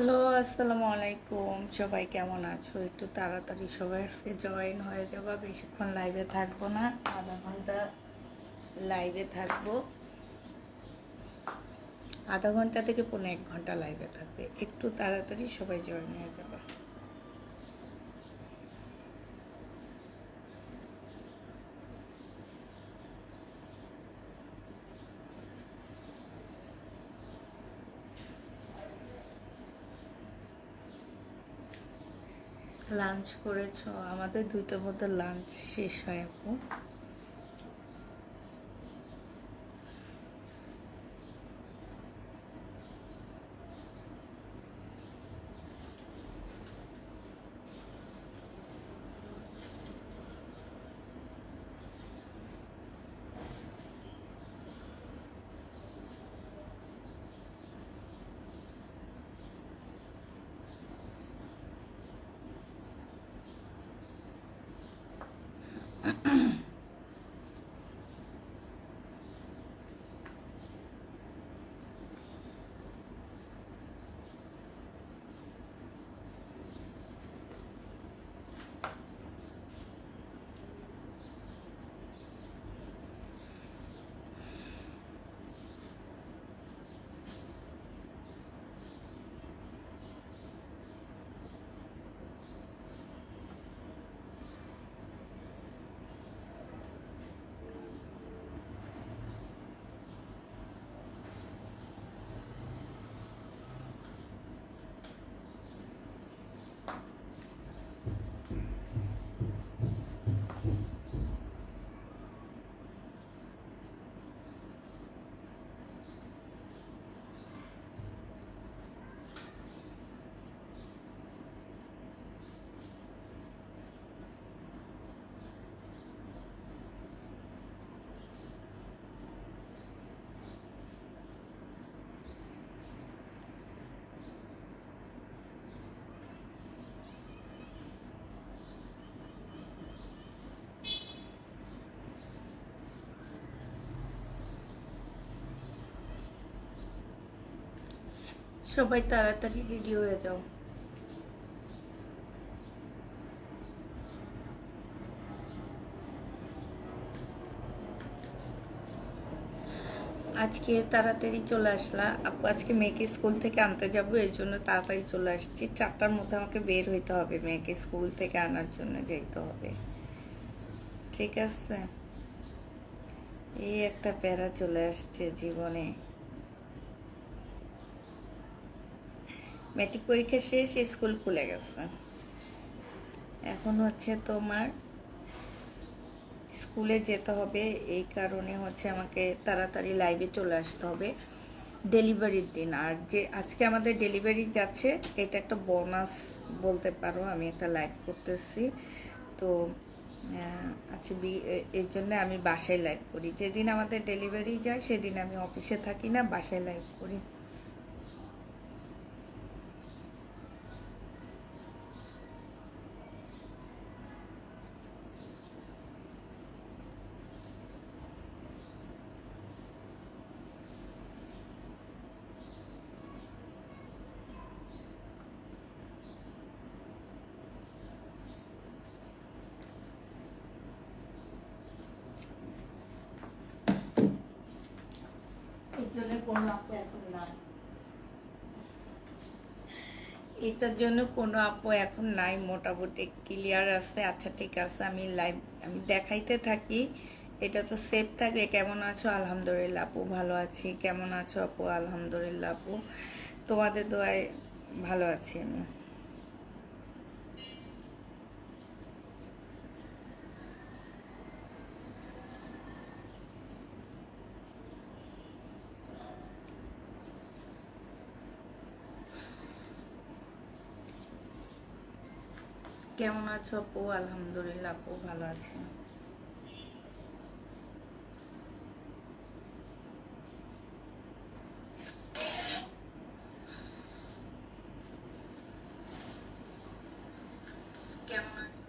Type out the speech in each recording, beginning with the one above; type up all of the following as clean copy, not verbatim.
Hello, আসসালামু আলাইকুম। সবাই কেমন আছো? একটু তাড়াতাড়ি সবাই আজকে জয়েন হয়ে যাবা। বেশিক্ষণ লাইভে থাকবো না, আধা ঘন্টা লাইভে থাকবো। আধা ঘন্টা থেকে 1.5 ঘন্টা লাইভে থাকবে। একটু তাড়াতাড়ি সবাই জয়েন হয়ে যাবা। লাঞ্চ করেছো? আমাদের 2টার মধ্যে লাঞ্চ শেষ হয় আপু। সবাই তাড়াতাড়ি রেডি হয়ে যাও। আজকে তাড়াতাড়ি চলে আসলাম আপু। আজকে মেয়েকে স্কুল থেকে আনতে যাবো, এর জন্য তাড়াতাড়ি চলে আসছি। 4টার মধ্যে আমাকে বের হইতে হবে, মেয়েকে স্কুল থেকে আনার জন্য যেতে হবে। ঠিক আছে, এই একটা প্যারা চলে আসছে জীবনে। ম্যাট্রিক পরীক্ষা শেষ, স্কুল খুলে গেছে। এখন হচ্ছে তোমার স্কুলে যেতে হবে, এই কারণে হচ্ছে আমাকে তাড়াতাড়ি লাইভে চলে আসতে হবে ডেলিভারির দিন। আর যে আজকে আমাদের ডেলিভারি যাচ্ছে, এটা একটা বোনাস বলতে পারো। আমি একটা লাইভ করতেছি তো আচ্ছা, এর জন্য আমি বাসায় লাইভ করি। যেদিন আমাদের ডেলিভারি যায় সেদিন আমি অফিসে থাকি না, বাসায় লাইভ করি। এর জন্য কোনো আপু এখন নাই, এটার জন্য কোনো আপু এখন নাই, মোটামুটি ক্লিয়ার আছে। আচ্ছা ঠিক আছে, আমি লাইভ আমি দেখাইতে থাকি। এটা তো সেভ থাকবে। কেমন আছো? আলহামদুলিল্লাহ আপু, ভালো আছি। কেমন আছো আপু? আলহামদুলিল্লাহ আপু, তোমাদের দোয়ায় ভালো আছি আমি। কেমন আছো আপু? আলহামদুলিল্লাহ আপু, ভালো আছি। কেমন আছো?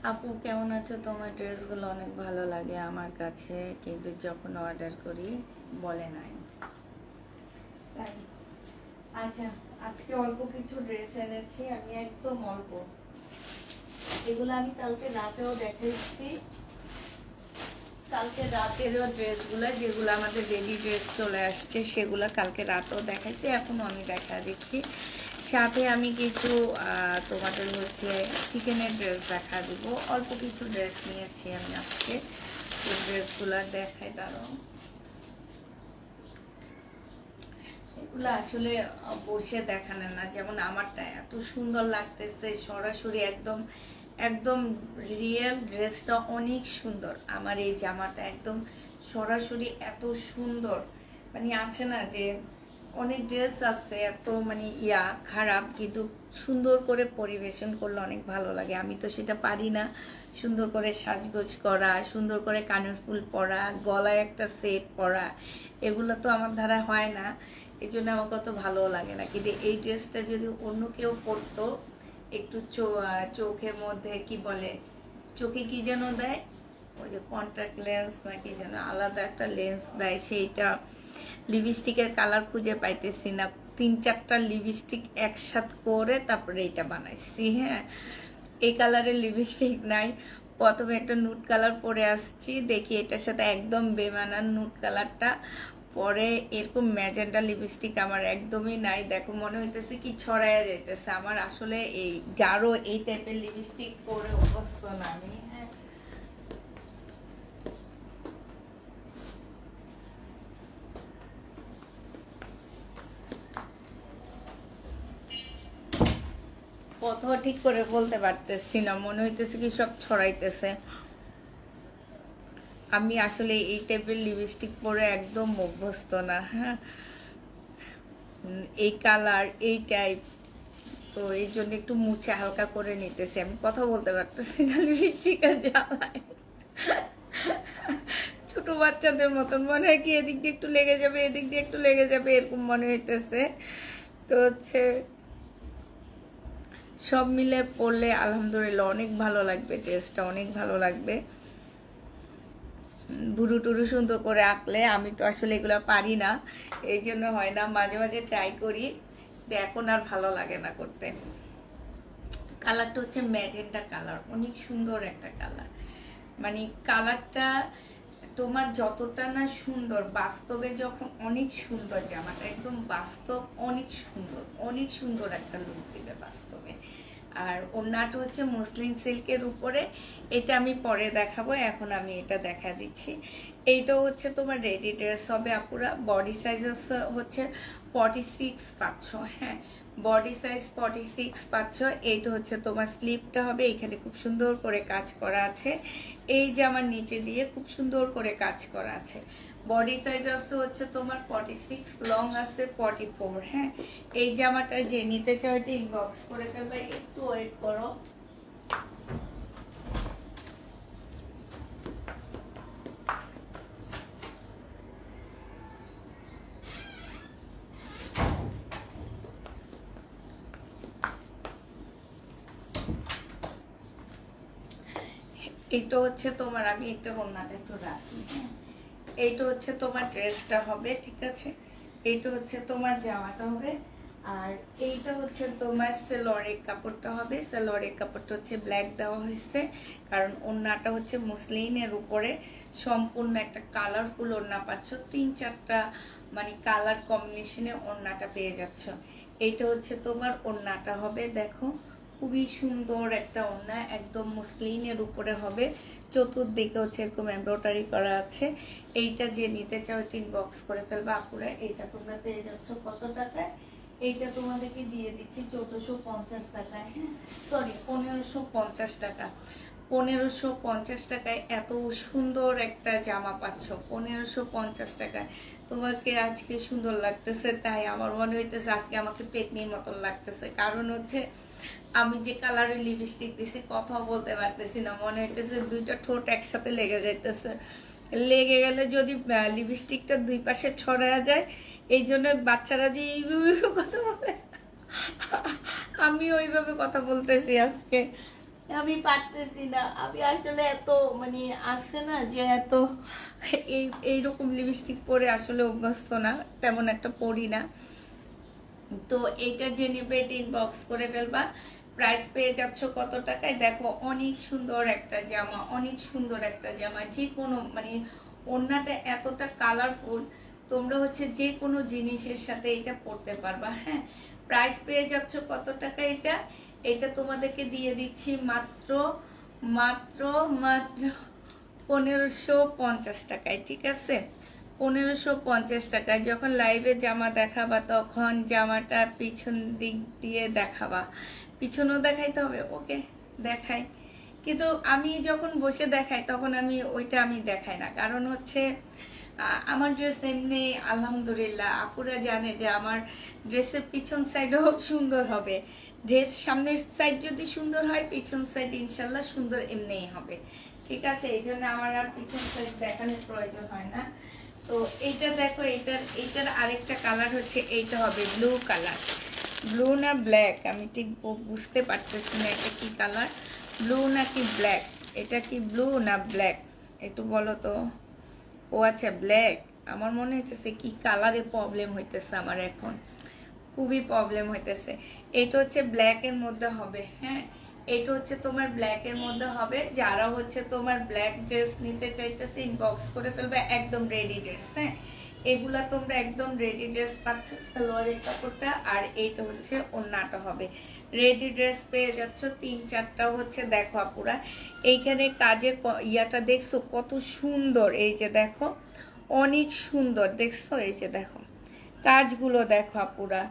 আপু কেমন আছো? তোমার ড্রেসগুলো অনেক ভালো লাগে আমার কাছে, কিন্তু যখন অর্ডার করি বলে নাই। তাই আচ্ছা, আজকে অল্প কিছু ড্রেস এনেছি আমি, একদম অল্প। এগুলো আমি কালকে রাতেও দেখাইছি। কালকে রাতেরও ড্রেসগুলো, যেগুলো আমাদের রেডি ড্রেস চলে আসছে, সেগুলো কালকে রাতেও দেখাইছি, এখনও আমি দেখা দিচ্ছি। সাথে আমি কিছু তোমাদের হচ্ছে চিকেনের ড্রেস দেখা দিব। অল্প কিছু ড্রেস নিয়েছি আমি আজকে, এই ড্রেসগুলো দেখাই। দাঁড়াও, এগুলো আসলে বসে দেখানো না, যেমন আমারটা এত সুন্দর লাগতেছে সরাসরি, একদম একদম রিয়েল। ড্রেসটা অনেক সুন্দর, আমার এই জামাটা একদম সরাসরি এত সুন্দর। মানে আছে না যে অনেক ড্রেস আছে এত মানে খারাপ, কিন্তু সুন্দর করে পরিবেশন করলে অনেক ভালো লাগে। আমি তো সেটা পারি না, সুন্দর করে সাজগোজ করা, সুন্দর করে কানের ফুল পরা, গলায় একটা সেট পরা, এগুলো তো আমার দ্বারা হয় না। এই জন্য আমার কত ভালো লাগে না। কিন্তু এই ড্রেসটা যদি অন্য কেউ পরতো, একটু চোখের মধ্যে কি বলে, চোখে কি যেন দেয়, ওই যে কন্ট্যাক্ট লেন্স নাকি যেন আলাদা একটা লেন্স দেয়, সেইটা লিপস্টিকের কালার খুঁজে পাইতেছি না। 3-4টা লিপস্টিক একসাথ করে তারপরে এইটা বানাইছি। হ্যাঁ, এই কালারের লিপস্টিক নাই। প্রথমে একটা নুট কালার পরে আসছি, দেখি এটার সাথে একদম বেমানান নুট কালারটা। পরে এরকম ম্যাজেন্টা লিপস্টিক আমার একদমই নাই। দেখো মনে হইতেছে কি ছড়াইয়া যাইতেছে। আমার আসলে এই গাঢ় এই টাইপের লিপস্টিক পরে অভ্যস্ত না আমি। হ্যাঁ, কথা ঠিক করে বলতে পারতেছি না, মনে হইতেছে কি সব ছড়াইতেছে। আমি আসলে এই টাইপের লিপস্টিক পরে একদম অভ্যস্ত না। হ্যাঁ, এই কালার এই টাইপ, তো এই জন্য একটু মুছে হালকা করে নিতেছি। আমি কথা বলতে পারতেছি না লিপস্টিকের জ্বালায়। ছোট বাচ্চাদের মতন মনে হয় কি, এদিক দিয়ে একটু লেগে যাবে, এদিক দিয়ে একটু লেগে যাবে, এরকম মনে হইতেছে। তো হচ্ছে সব মিলে পড়লে আলহামদুলিল্লাহ অনেক ভালো লাগবে, ড্রেসটা অনেক ভালো লাগবে। ভুরু টুরু সুন্দর করে আঁকলে, আমি তো আসলে এগুলো পারি না, এই জন্য হয় না। মাঝে মাঝে ট্রাই করি, এখন আর ভালো লাগে না করতে। কালারটা হচ্ছে ম্যাজেন্টা কালার, অনেক সুন্দর একটা কালার। মানে কালারটা তোমার যতটা না সুন্দর, বাস্তবে যখন অনেক সুন্দর জামাটা, একদম বাস্তব অনেক সুন্দর, অনেক সুন্দর একটা লুক দিবে বাস্তবে। আর ওড়নাটা হচ্ছে মসলিন সিল্কের উপরে, এটা আমি পরে দেখাবো, এখন আমি এটা দেখা দিচ্ছি। এইটা হচ্ছে তোমার রেডি ড্রেস হবে আপুরা। বডি সাইজ হচ্ছে 46 পাচ্ছ। হ্যাঁ, বডি সাইজ 46 পাচ্ছ। এইটা হচ্ছে তোমার স্লিপটা হবে, এখানে খুব সুন্দর করে কাজ করা আছে। এই যে আমার নিচে দিয়ে খুব সুন্দর করে কাজ করা আছে। বডি সাইজ আছে হচ্ছে তোমার 46, লং আছে 44। হ্যাঁ, এই জামাটা যে নিতে চাও এটা ইনবক্স করে ফেলবে, একটু ওয়েট করো। এটা হচ্ছে তোমার, আমি একটা ওড়নাটা একটু রাখি। হ্যাঁ, এইটা হচ্ছে তোমার ড্রেসটা হবে, ঠিক আছে। এইটা হচ্ছে তোমার জামাটা হবে। আর এইটা হচ্ছে তোমার সেলোয়ারের কাপড়টা হবে। সেলোয়ারের কাপড়টা হচ্ছে ব্ল্যাক দেওয়া হয়েছে, কারণ ওড়নাটা হচ্ছে মুসলিনের উপরে সম্পূর্ণ একটা কালারফুল ওড়না পাচ্ছ। 3-4টা মানে কালার কম্বিনেশনে ওড়নাটা পেয়ে যাচ্ছ। এইটা হচ্ছে তোমার ওড়নাটা হবে, দেখো খুবই সুন্দর একটা ওড়না, একদম মুসলিনের উপরে হবে। চতুর্দিকে হচ্ছে এরকম এমব্রয়ডারি করা আছে। এইটা যে নিতে চাও এটা ইনবক্স করে ফেলবা আপুরা। এইটা তোমরা পেয়ে যাচ্ছ কত টাকায়? এইটা তোমাদেরকে দিয়ে দিচ্ছি 1450 টাকায়। হ্যাঁ, সরি 1550 টাকা। 1550 টাকায় এত সুন্দর একটা জামা পাচ্ছ 1550 টাকায়। তোমাকে আজকে সুন্দর লাগতেছে, তাই আমার মনে হইতেছে আজকে আমাকে পেতনির মতন লাগতেছে। কারণ হচ্ছে আমি যে কালারের লিপস্টিক দিছি কথাও বলতে পারতেছি না, মনে হইতেছে দুইটা ঠোঁট একসাথে লেগে যাইতেছে। লেগে গেলে যদি লিপস্টিকটা দুই পাশে ছড়ায়া যায়, এই জন্য বাচ্চারা যে এইভাবে কথা বলে, আমি ওইভাবে কথা বলতেছি আজকে। আমি পারতেছি না, আমি আসলে এত মানে আছে না যে এত এইরকম লিপস্টিক পরে আসলে অভ্যস্ত না, তেমন একটা পরি না। তো এইটা যে নেবে এটা ইনবক্স করে ফেলবা। প্রাইস পেয়ে যাচ্ছ কত টাকায় দেখো, অনেক সুন্দর একটা জামা, অনেক সুন্দর একটা জামা, যে কোনো মানে ওড়নাটা এতটা কালারফুল, তোমরা হচ্ছে যে কোনো জিনিসের সাথে এটা পরতে পারবা। হ্যাঁ, প্রাইস পেয়ে যাচ্ছ কত টাকা এটা, এটা তোমাদেরকে দিয়ে দিচ্ছি মাত্র মাত্র মাত্র 1550 টাকায়। ঠিক আছে, 1550 টাকায়। যখন লাইভে জামা দেখাবা তখন জামাটা পিছন দিক দিয়ে দেখাবা, পিছনেও দেখাইতে হবে, ওকে দেখাই। কিন্তু আমি যখন বসে দেখাই তখন আমি দেখাই না, কারণ হচ্ছে আমার ড্রেস এমনি আলহামদুলিল্লাহ আপুরা জানে যে আমার ড্রেসের পিছন সাইডও সুন্দর হবে। ড্রেস সামনের সাইড যদি সুন্দর হয়, পিছন সাইড ইনশাল্লাহ সুন্দর এমনিই হবে। ঠিক আছে, এই জন্য আমার আর পিছন সাইড দেখানোর প্রয়োজন হয় না। তো এইটা দেখো, এইটার আরেকটা কালার হচ্ছে, এইটা হবে ব্লু কালার, ব্লু না ব্ল্যাক, আমি ঠিক বুঝতে পারতেছি না এটা কি কালার, ব্লু নাকি ব্ল্যাক, এটা কি ব্লু না ব্ল্যাক একটু বলো তো। ও আচ্ছা ব্ল্যাক, আমার মনে হইতেছে কি কালারে প্রবলেম হইতেছে আমার এখন, খুবই প্রবলেম হইতেছে। এটা হচ্ছে ব্ল্যাকের মধ্যে হবে। হ্যাঁ, এটা হচ্ছে তোমার ব্ল্যাকের মধ্যে হবে। যারা হচ্ছে তোমার ব্ল্যাক ড্রেস নিতে চাইতেছে ইনবক্স করে ফেলবে, একদম রেডি ড্রেস। হ্যাঁ, এগুলা তোমরা একদম রেডি ড্রেস পাচ্ছ, সালোয়ারের কাপড়টা, আর এইটা হচ্ছে ওড়নাটা হবে। রেডি ড্রেস পেয়ে যাচ্ছ 3-4টাও হচ্ছে। দেখো আপুরা, এইখানে কাজের ইয়াটা দেখছো কত সুন্দর, এই যে দেখো অনেক সুন্দর দেখছো, এই যে দেখো কাজগুলো দেখো আপুরা,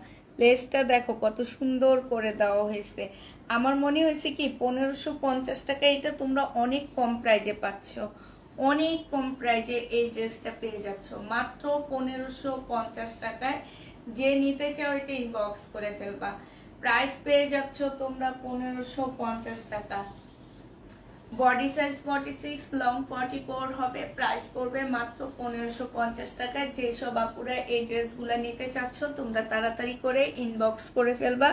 লেসটা দেখো কত সুন্দর করে দেওয়া হয়েছে। আমার মনে হয়েছে কি 1550 টাকা এটা তোমরা অনেক কম প্রাইজে পাচ্ছ, অনেক কম প্রাইজে এই ড্রেসটা পেয়ে যাচ্ছ মাত্র 1550 টাকায়। যে নিতে চাও এটা ইনবক্স করে ফেলবা। প্রাইস পেয়ে যাচ্ছ তোমরা 1550 টাকা। বডি সাইজ 46, লং 44 হবে। প্রাইস পড়বে মাত্র 1550 টাকা। যেসব আপুরা এই ড্রেসগুলো নিতে চাচ্ছ তোমরা তাড়াতাড়ি করে ইনবক্স করে ফেলবা।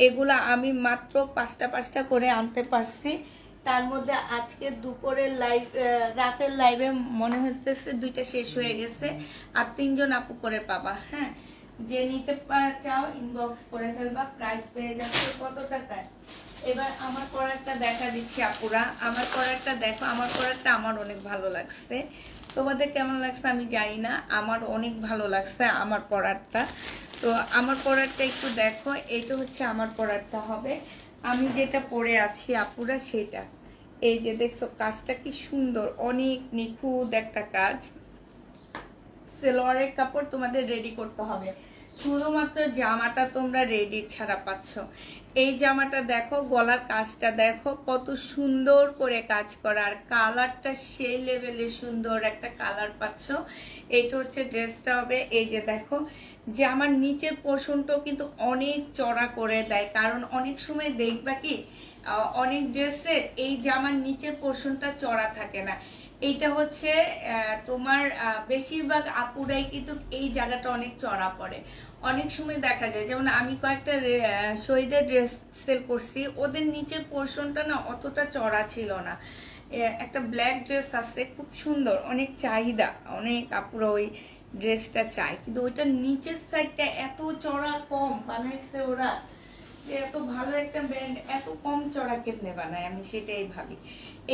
এগুলা আমি মাত্র 5টা করে আনতে পারছি, তার মধ্যে আজকে দুপুরের লাইভ, রাতের লাইভে মনে হচ্ছে 2টা শেষ হয়ে গেছে, আর 3জন আপু করে পাবা। হ্যাঁ, যে নিতে চাও ইনবক্স করে ফেলবা। প্রাইস পেয়ে যাচ্ছে কত টাকায়। এবার আমার পরারটা দেখা দিচ্ছি আপুরা, আমার পরারটা দেখো, আমার পরারটা আমার অনেক ভালো লাগছে, তোমাদের কেমন লাগছে আমি জানি না, আমার অনেক ভালো লাগছে আমার পরারটা। তো আমার পরারটা একটু দেখো, এটা হচ্ছে আমার পরারটা হবে, আমি যেটা পরে আছি আপুরা সেটা। এই যে দেখছো কাজটা কি সুন্দর, অনেক নিখুঁত একটা কাজ। সেলোয়ারের কাপড় তোমাদের রেডি করতে হবে, শুধুমাত্র জামাটা তোমরা রেডি ছাড়া পাচ্ছ। এই জামাটা দেখো, গলার কাজটা দেখো কত সুন্দর করে কাজ করা, আর কালারটা সেই লেভেলে সুন্দর একটা কালার পাচ্ছ। এইটা হচ্ছে ড্রেসটা হবে। এই যে দেখো জামার নিচের পোর্শনটাও কিন্তু অনেক চড়া করে দেয়, কারণ অনেক সময় দেখবা কি অনেক ড্রেসে এই জামার নিচের পোর্শনটা চড়া থাকে না। এইটা হচ্ছে তোমার বেশিরভাগ আপুরাই কিন্তু এই জায়গাটা অনেক চড়া পড়ে। অনেক সময় দেখা যায়, যেমন আমি কয়েকটা শহীদের ড্রেস সেল করছি, ওদের নিচের পোর্শনটা না অতটা চড়া ছিল না। একটা ব্ল্যাক ড্রেস আছে খুব সুন্দর, অনেক চাহিদা, অনেক আপুরা ওই ড্রেসটা চায়, কিন্তু ওইটার নিচের সাইডটা এত চড়া কম বানাইছে ওরা, যে এত ভালো একটা ব্র্যান্ড এত কম চড়া কেমনে বানায়, আমি সেটাই ভাবি।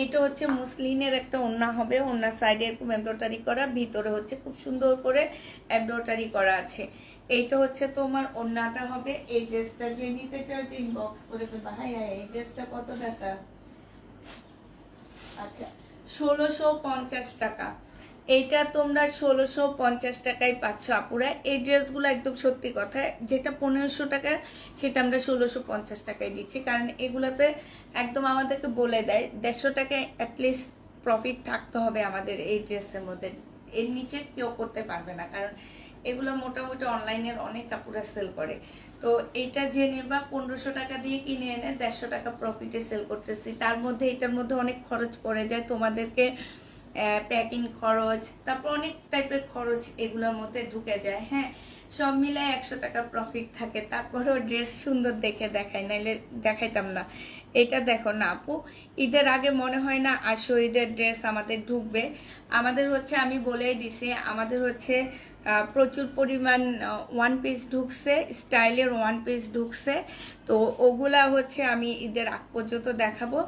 এইটা হচ্ছে মুসলিনের একটা ওড়না হবে, ওড়নার সাইডে এরকম এমব্রয়ডারি করা, ভিতরে হচ্ছে খুব সুন্দর করে এমব্রয়ডারি করা আছে। এইটা হচ্ছে তোমার ওড়নাটা হবে। এই ড্রেসটা যে নিতে চাও ইনবক্স করে ফেলবা। হ্যাঁ হ্যাঁ, এই ড্রেসটা কত টাকা? আচ্ছা, 1650 টাকা। এইটা তোমরা 1650 টাকায় পাচ্ছ আপুরা। এই ড্রেসগুলো একদম সত্যি কথা, যেটা 1500 টাকা সেটা আমরা 1650 টাকায় দিচ্ছি, কারণ এগুলোতে একদম আমাদেরকে বলে দেয় 150 টাকায় অ্যাটলিস্ট প্রফিট থাকতে হবে আমাদের এই ড্রেসের মধ্যে, এর নিচে কেউ করতে পারবে না, কারণ এগুলো মোটামুটি অনলাইনের অনেক কাপড়া সেল করে। তো এইটা যে নেবা 1500 টাকা দিয়ে কিনে এনে 150 টাকা প্রফিটে সেল করতেছি, তার মধ্যে এটার মধ্যে অনেক খরচ পড়ে যায়, তোমাদেরকে প্যাকিং খরচ, তারপর অনেক টাইপের খরচ এগুলোর মধ্যে ঢুকে যায়। হ্যাঁ, সব মিলায় 100 টাকা প্রফিট থাকে, তারপরেও ড্রেস সুন্দর দেখে দেখাই, নাইলে দেখাইতাম না। এটা দেখো না আপু, ঈদের আগে মনে হয় না আসো ঈদের ড্রেস আমাদের ঢুকবে। আমাদের হচ্ছে, আমি বলেই দিছি, আমাদের হচ্ছে প্রচুর পরিমাণ ওয়ান পিস ঢুকছে, স্টাইলের ওয়ান পিস ঢুকছে। তো ওগুলা হচ্ছে আমি ঈদের আগ পর্যন্ত দেখাবো,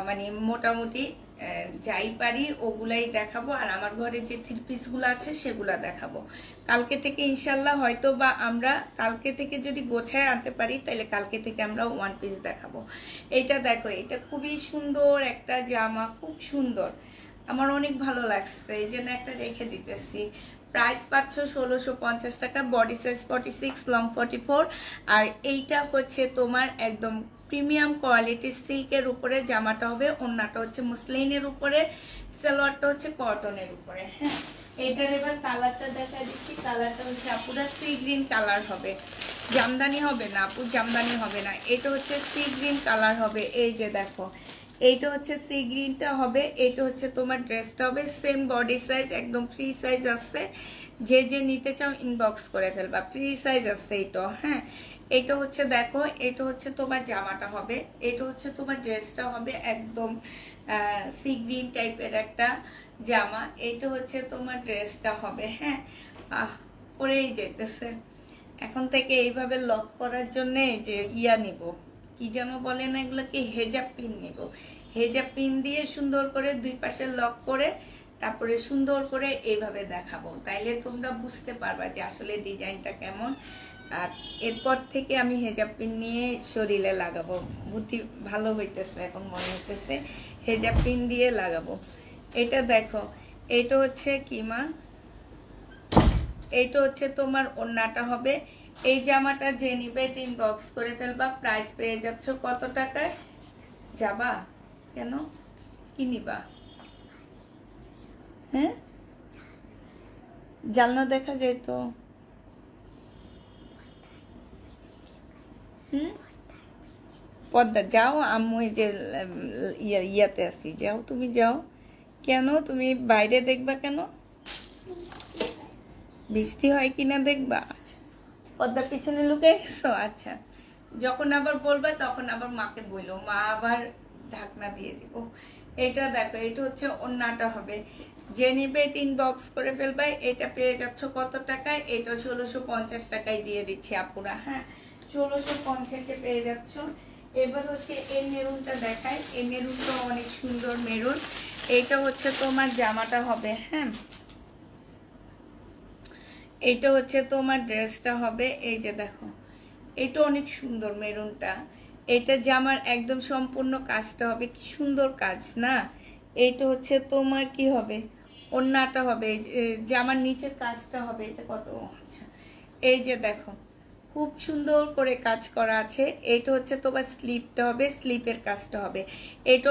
মানে মোটামুটি যাই পারি ওগুলাই দেখাবো। আর আমার ঘরে যে থ্রি পিসগুলো আছে সেগুলা দেখাবো কালকে থেকে ইনশাল্লাহ। হয়তো বা আমরা কালকে থেকে যদি গোছায় আনতে পারি তাহলে কালকে থেকে আমরা ওয়ান পিস দেখাবো। এটা দেখো, এটা খুবই সুন্দর একটা জামা, খুব সুন্দর, আমার অনেক ভালো লাগছে, এই জন্য একটা রেখে দিতেছি। প্রাইস পাচ্ছ 1650 টাকা, বডি সাইজ 46, লং 44। আর এইটা হচ্ছে তোমার একদম প্রিমিয়াম কোয়ালিটির সিল্কের উপরে জামাটা হবে, ওড়নাটা হচ্ছে মুসলিনের উপরে, সালোয়ারটা হচ্ছে কটনের উপরে। হ্যাঁ, এইটার এবার কালারটা দেখা দিচ্ছি। কালারটা হচ্ছে আপুরা সি গ্রিন কালার হবে, জামদানি হবে না আপু, জামদানি হবে না, এটা হচ্ছে সি গ্রিন কালার হবে। এই যে দেখো, এইটা হচ্ছে সি গ্রিনটা হবে, এটা হচ্ছে তোমার ড্রেসটা হবে সেম বডি সাইজ, একদম ফ্রি সাইজ আছে, যে যে নিতে চাও ইনবক্স করে ফেলবা, ফ্রি সাইজ আছে এইটা। হ্যাঁ, এটা হচ্ছে দেখো, এটা হচ্ছে তোমার জামাটা হবে, এটা হচ্ছে তোমার ড্রেসটা হবে একদম সি গ্রিন টাইপের একটা জামা, এটা হচ্ছে তোমার ড্রেসটা হবে। হ্যাঁ, পরেই যেতেছে এখন থেকে এইভাবে লক করার জন্যে, যে ইয়া নিব, কি যেন বলে না এগুলোকে, হেজাব পিন নিব। হেজাব পিন দিয়ে সুন্দর করে দুই পাশে লক করে তারপরে সুন্দর করে এইভাবে দেখাবো, তাইলে তোমরা বুঝতে পারবা যে আসলে ডিজাইনটা কেমন। আর এরপর থেকে আমি হেজাব পিন নিয়ে শরীরে লাগাবো, বুদ্ধি ভালো হইতেছে এখন মনে হইতেছে, হেজাব পিন দিয়ে লাগাবো। এটা দেখো, এটা হচ্ছে কি মা, এইটা হচ্ছে তোমার ওড়নাটা হবে। এই জামাটা যে নিবে ইনবক্স করে ফেলবা, প্রাইস পেয়ে যাচ্ছ কত টাকায়। যাবা কেন, কি নিবা? হ্যাঁ, জানলা দেখা যায় তো। হুম, পদ্মা যাও, আম্মু এই যে ইয়াতে আসি, যাও তুমি যাও। কেন তুমি বাইরে দেখবা কেন, বৃষ্টি হয় কিনা দেখবা? পদ্মার পিছনে লুকে গেছো, আচ্ছা। যখন আবার বলবা তখন আবার মাকে বললো, মা আবার ঢাকনা দিয়ে দিব। এটা দেখো, এটা হচ্ছে ওড়নাটা হবে, যে নিবে এটা ইনবক্স করে ফেলবে। এটা পেয়ে যাচ্ছ কত টাকায়, এটা 1650 টাকায় দিয়ে দিচ্ছি আপুরা। হ্যাঁ, 1650-এ পেয়ে যাচ্ছ। এবার হচ্ছে এই মেরুনটা দেখায়, এই মেরুনটা অনেক সুন্দর মেরুন, এইটা হচ্ছে তোমার জামাটা হবে। হ্যাঁ, এইটা হচ্ছে তোমার ড্রেসটা হবে। এই যে দেখো, এটা অনেক সুন্দর মেরুনটা, এটা জামার একদম সম্পূর্ণ কাজটা হবে, কি সুন্দর কাজ না। এইটা হচ্ছে তোমার কি হবে, ওড়নাটা হবে, জামার নিচের কাজটা হবে, এটা কত, আচ্ছা। এই যে দেখো, খুব সুন্দর করে কাজ করা আছে। এইটা হচ্ছে তোমার স্লিপটা হবে, স্লিপের কাজটা হবে। এটা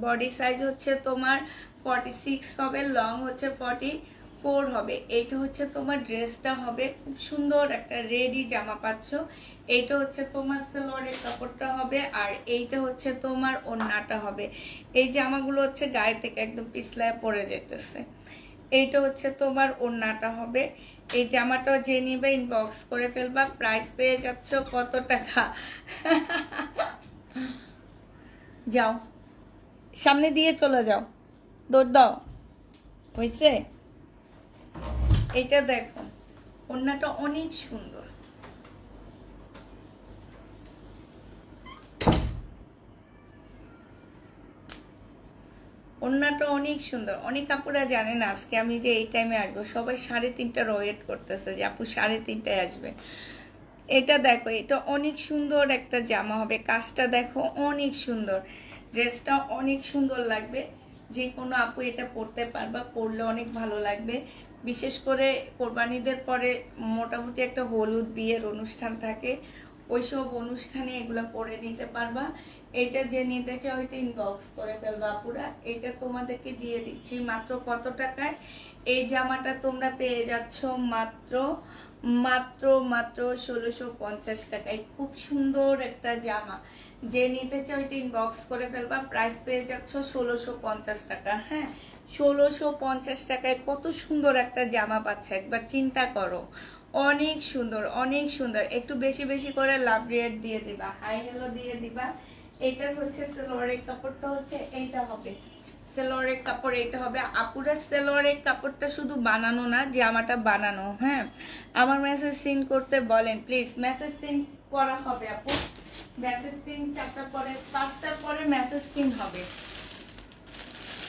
বডি সাইজ হচ্ছে তোমার 46 হবে, লং হচ্ছে 44 হবে। এইটা হচ্ছে তোমার ড্রেসটা হবে, খুব সুন্দর একটা রেডি জামা পাচ্ছ। এইটা হচ্ছে তোমার সালোয়ারের কাপড়টা হবে, আর এইটা হচ্ছে তোমার ওড়নাটা হবে। এই জামাগুলো হচ্ছে গায়ে থেকে একদম পিছলায় পড়ে যেতেছে। এইটা হচ্ছে তোমার ওড়নাটা হবে। এই জামাটা যে নিবে ইনবক্স করে ফেলবা, প্রাইস পেয়ে যাচ্ছ কত টাকা। যাও, সামনে দিয়ে চলে যাও, দৌড় দাও, হয়েছে। এটা দেখো, ওড়নাটা অনেক সুন্দর, ওড়নাটা অনেক সুন্দর। অনেক আপুরা জানে না আজকে আমি যে এই টাইমে আসবো, সবাই 3:30টার ওয়েট করতেছে যে আপু 3:30টায় আসবে। এটা দেখো, এটা অনেক সুন্দর একটা জামা হবে, কাজটা দেখো অনেক সুন্দর, ড্রেসটা অনেক সুন্দর লাগবে। যে কোনো আপু এটা পরতে পারবা, পরলে অনেক ভালো লাগবে। বিশেষ করে কোরবানিদের পরে মোটামুটি একটা হলুদ বিয়ের অনুষ্ঠান থাকে, ওইসব অনুষ্ঠানে এগুলো পরে নিতে পারবা। এটা যে নিতে চাও ওইটা ইনবক্স করে ফেলবা আপুরা। এটা তোমাদেরকে দিয়ে দিচ্ছি মাত্র কত টাকায়, এই জামাটা তোমরা পেয়ে যাচ্ছ মাত্র মাত্র মাত্র 1650 টাকায় খুব সুন্দর একটা জামা। যে নিতে চাও এটা ইনবক্স করে ফেলবা, প্রাইস পেয়ে যাচ্ছ 1650 টাকা। হ্যাঁ, 1650 টাকায় কত সুন্দর একটা জামা পাচ্ছে, একবার চিন্তা করো। অনেক সুন্দর, অনেক সুন্দর। একটু বেশি বেশি করে লাভ রেট দিয়ে দিবা, হাই হ্যালো দিয়ে দিবা। এটার হচ্ছে সালোয়ারের কাপড়টা হচ্ছে এইটা হবে, সেলোয়ারের কাপড় এটা হবে। আপুরা সেলোয়ারের কাপড়টা শুধু বানানো না, জামাটা বানানো। হ্যাঁ, আমার মেসেজ সিন করতে বলেন প্লিজ, মেসেজ সিন করা হবে আপু। মেসেজ সিন 4টার পরে 5টার পরে মেসেজ সিন হবে।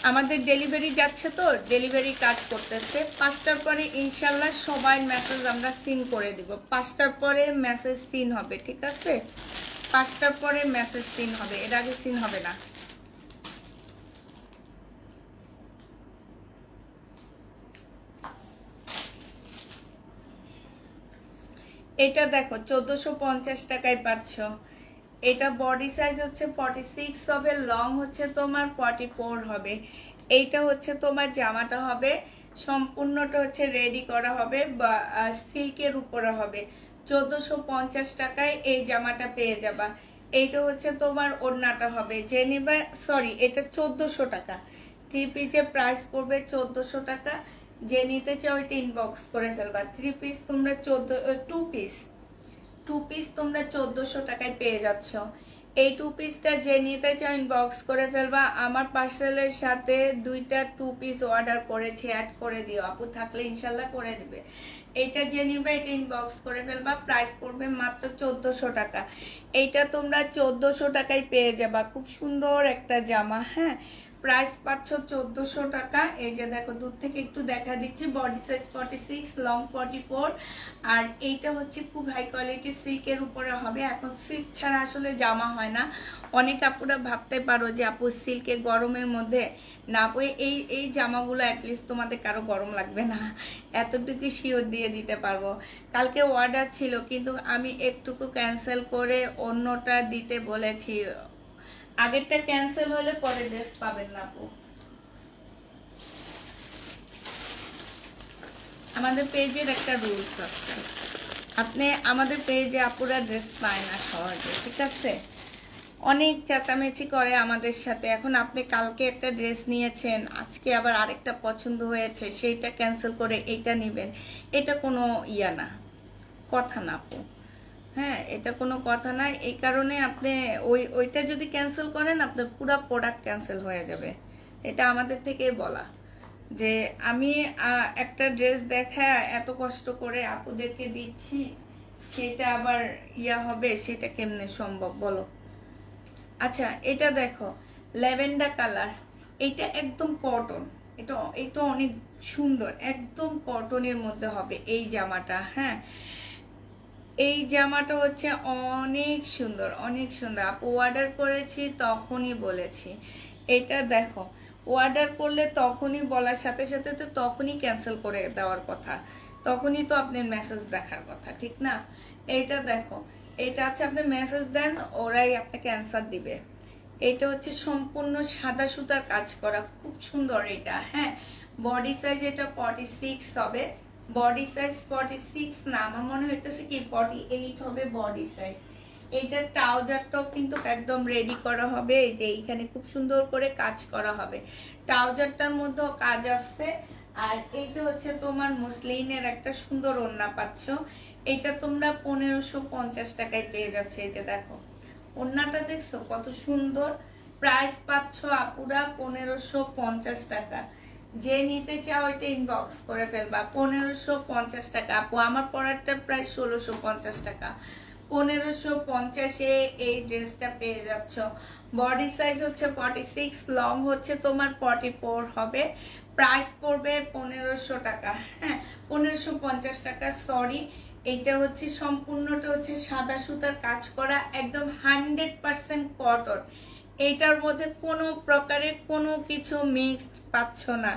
আমাদের ডেলিভারি যাচ্ছে তো, ডেলিভারি কাজ করতেছে। 5টার পরে ইনশাল্লাহ সবাই মেসেজ আমরা সিন করে দিব। 5টার পরে মেসেজ সিন হবে, ঠিক আছে? 5টার পরে মেসেজ সিন হবে, এর আগে সিন হবে না। এটা দেখো 1450 টাকায় পাচ্ছ। এটা বডি সাইজ হচ্ছে 46 হবে, লং হচ্ছে তোমার 44 হবে। এইটা হচ্ছে তোমার জামাটা হবে, সম্পূর্ণটা হচ্ছে রেডি করা হবে বা সিল্কের উপরে হবে। 1450 টাকায় এই জামাটা পেয়ে যাবা। এইটা হচ্ছে তোমার ওড়নাটা হবে, যে নিবা, সরি এটা 1400 টাকা। 3 পিসের প্রাইস পড়বে 1400 টাকা। যে নিতে চাও এটা ইনবক্স করে ফেলবা। 3 পিস তোমরা 2 পিস, 2 পিস তোমরা 1400 টাকায় পেয়ে যাচ্ছ। এই 2 পিসটা যে নিতে চাও ইনবক্স করে ফেলবা। আমার পার্সেলের সাথে 2টা 2 পিস অর্ডার করেছি, অ্যাড করে দিও। আপু থাকলে ইনশাল্লাহ করে দিবে। এইটা যে নিবে এটা ইনবক্স করে ফেলবা, প্রাইস পড়বে মাত্র 1400 টাকা। এইটা তোমরা 1400 টাকায় পেয়ে যাবা। খুব সুন্দর একটা জামা। হ্যাঁ, প্রাইস পাচ্ছ 1400 টাকা। এই যে দেখো, দূর থেকে একটু দেখা দিচ্ছি, বডি সাইজ 46, লং 44। আর এইটা হচ্ছে খুব হাই কোয়ালিটি সিল্কের উপরে হবে। এখন সিল্ক ছাড়া আসলে জামা হয় না। অনেক আপুরা ভাবতে পারো যে আপু সিল্কে গরমের মধ্যে না, আপু এই এই জামাগুলো অ্যাটলিস্ট তোমাদের কারো গরম লাগবে না, এতটুকু শিওর দিয়ে দিতে পারবো। কালকে অর্ডার ছিল কিন্তু আমি একটুকু ক্যান্সেল করে অন্যটা দিতে বলেছি। আগেরটা ক্যান্সেল হলে পরে ড্রেস পাবেন না আপু। আমাদের পেজের একটা রুলস আছে, আপনি আমাদের পেজে আপুরা ড্রেস পায় না সহজে, ঠিক আছে? অনেক চেঁচামেচি করে আমাদের সাথে। এখন আপনি কালকে একটা ড্রেস নিয়েছেন, আজকে আবার আরেকটা পছন্দ হয়েছে, সেইটা ক্যান্সেল করে এইটা নেবেন, এটা কোনো ইয়া না, কথা না আপু। হ্যাঁ, এটা কোনো কথা না। এই কারণে আপনি ওইটা যদি ক্যান্সেল করেন আপনার পুরো প্রোডাক্ট ক্যান্সেল হয়ে যাবে। এটা আমাদের থেকেই বলা, যে আমি একটা ড্রেস দেখা এত কষ্ট করে আপুদেরকে দিচ্ছি, সেটা আবার ইয়া হবে, সেটা কেমনে সম্ভব বলো? আচ্ছা, এটা দেখো ল্যাভেন্ডার কালার, এটা একদম কটন। এটা এটা অনেক সুন্দর, একদম কটনের মধ্যে হবে এই জামাটা। হ্যাঁ, এই জামাটা হচ্ছে অনেক সুন্দর, অনেক সুন্দর। আপু অর্ডার করেছি তখনই বলেছি। এটা দেখো, অর্ডার করলে তখনই বলার সাথে সাথে তো তখনই ক্যান্সেল করে দেওয়ার কথা, তখনই তো আপনার মেসেজ দেখার কথা, ঠিক না? এইটা দেখো, এটা আছে আপনি মেসেজ দেন, ওরাই আপনাকে অ্যান্সার দিবে। এটা হচ্ছে সম্পূর্ণ সাদা সুতার কাজ করা, খুব সুন্দর এটা। হ্যাঁ, বডি সাইজ এটা 46 হবে। বডি সাইজ 46 না, আমার মনে হইতেছে কি 48 হবে বডি সাইজ। এইটার ট্রাউজারটাও কিন্তু একদম রেডি করা হবে, এই যে এইখানে খুব সুন্দর করে কাজ করা হবে। ট্রাউজারটার মধ্যেও কাজ আসছে। আর এইটা হচ্ছে তোমার মুসলিনের একটা সুন্দর ওড়না পাচ্ছ। এটা তোমরা 1550 টাকায় পেয়ে যাচ্ছে। এই যে দেখো, ওড়নাটা দেখছো কত সুন্দর। প্রাইস পাচ্ছ আপুরা 1550 টাকা। যে নিতে চাও এটা ইনবক্স করে ফেলবা। 1550 টাকা আপু, আমার পরারটা প্রায় 1650 টাকা। 1550-এ এই ড্রেসটা পেয়ে যাচ্ছ। বডি সাইজ হচ্ছে 46, লং হচ্ছে তোমার 44 হবে। প্রাইস পড়বে 1500 টাকা। হ্যাঁ, 1550 টাকা, সরি। এইটা হচ্ছে সম্পূর্ণটা হচ্ছে সাদা সুতার কাজ করা, একদম 100% কটন। এইটার মধ্যে কোনো প্রকারের কোনো কিছু মিক্সড পাচ্ছ না।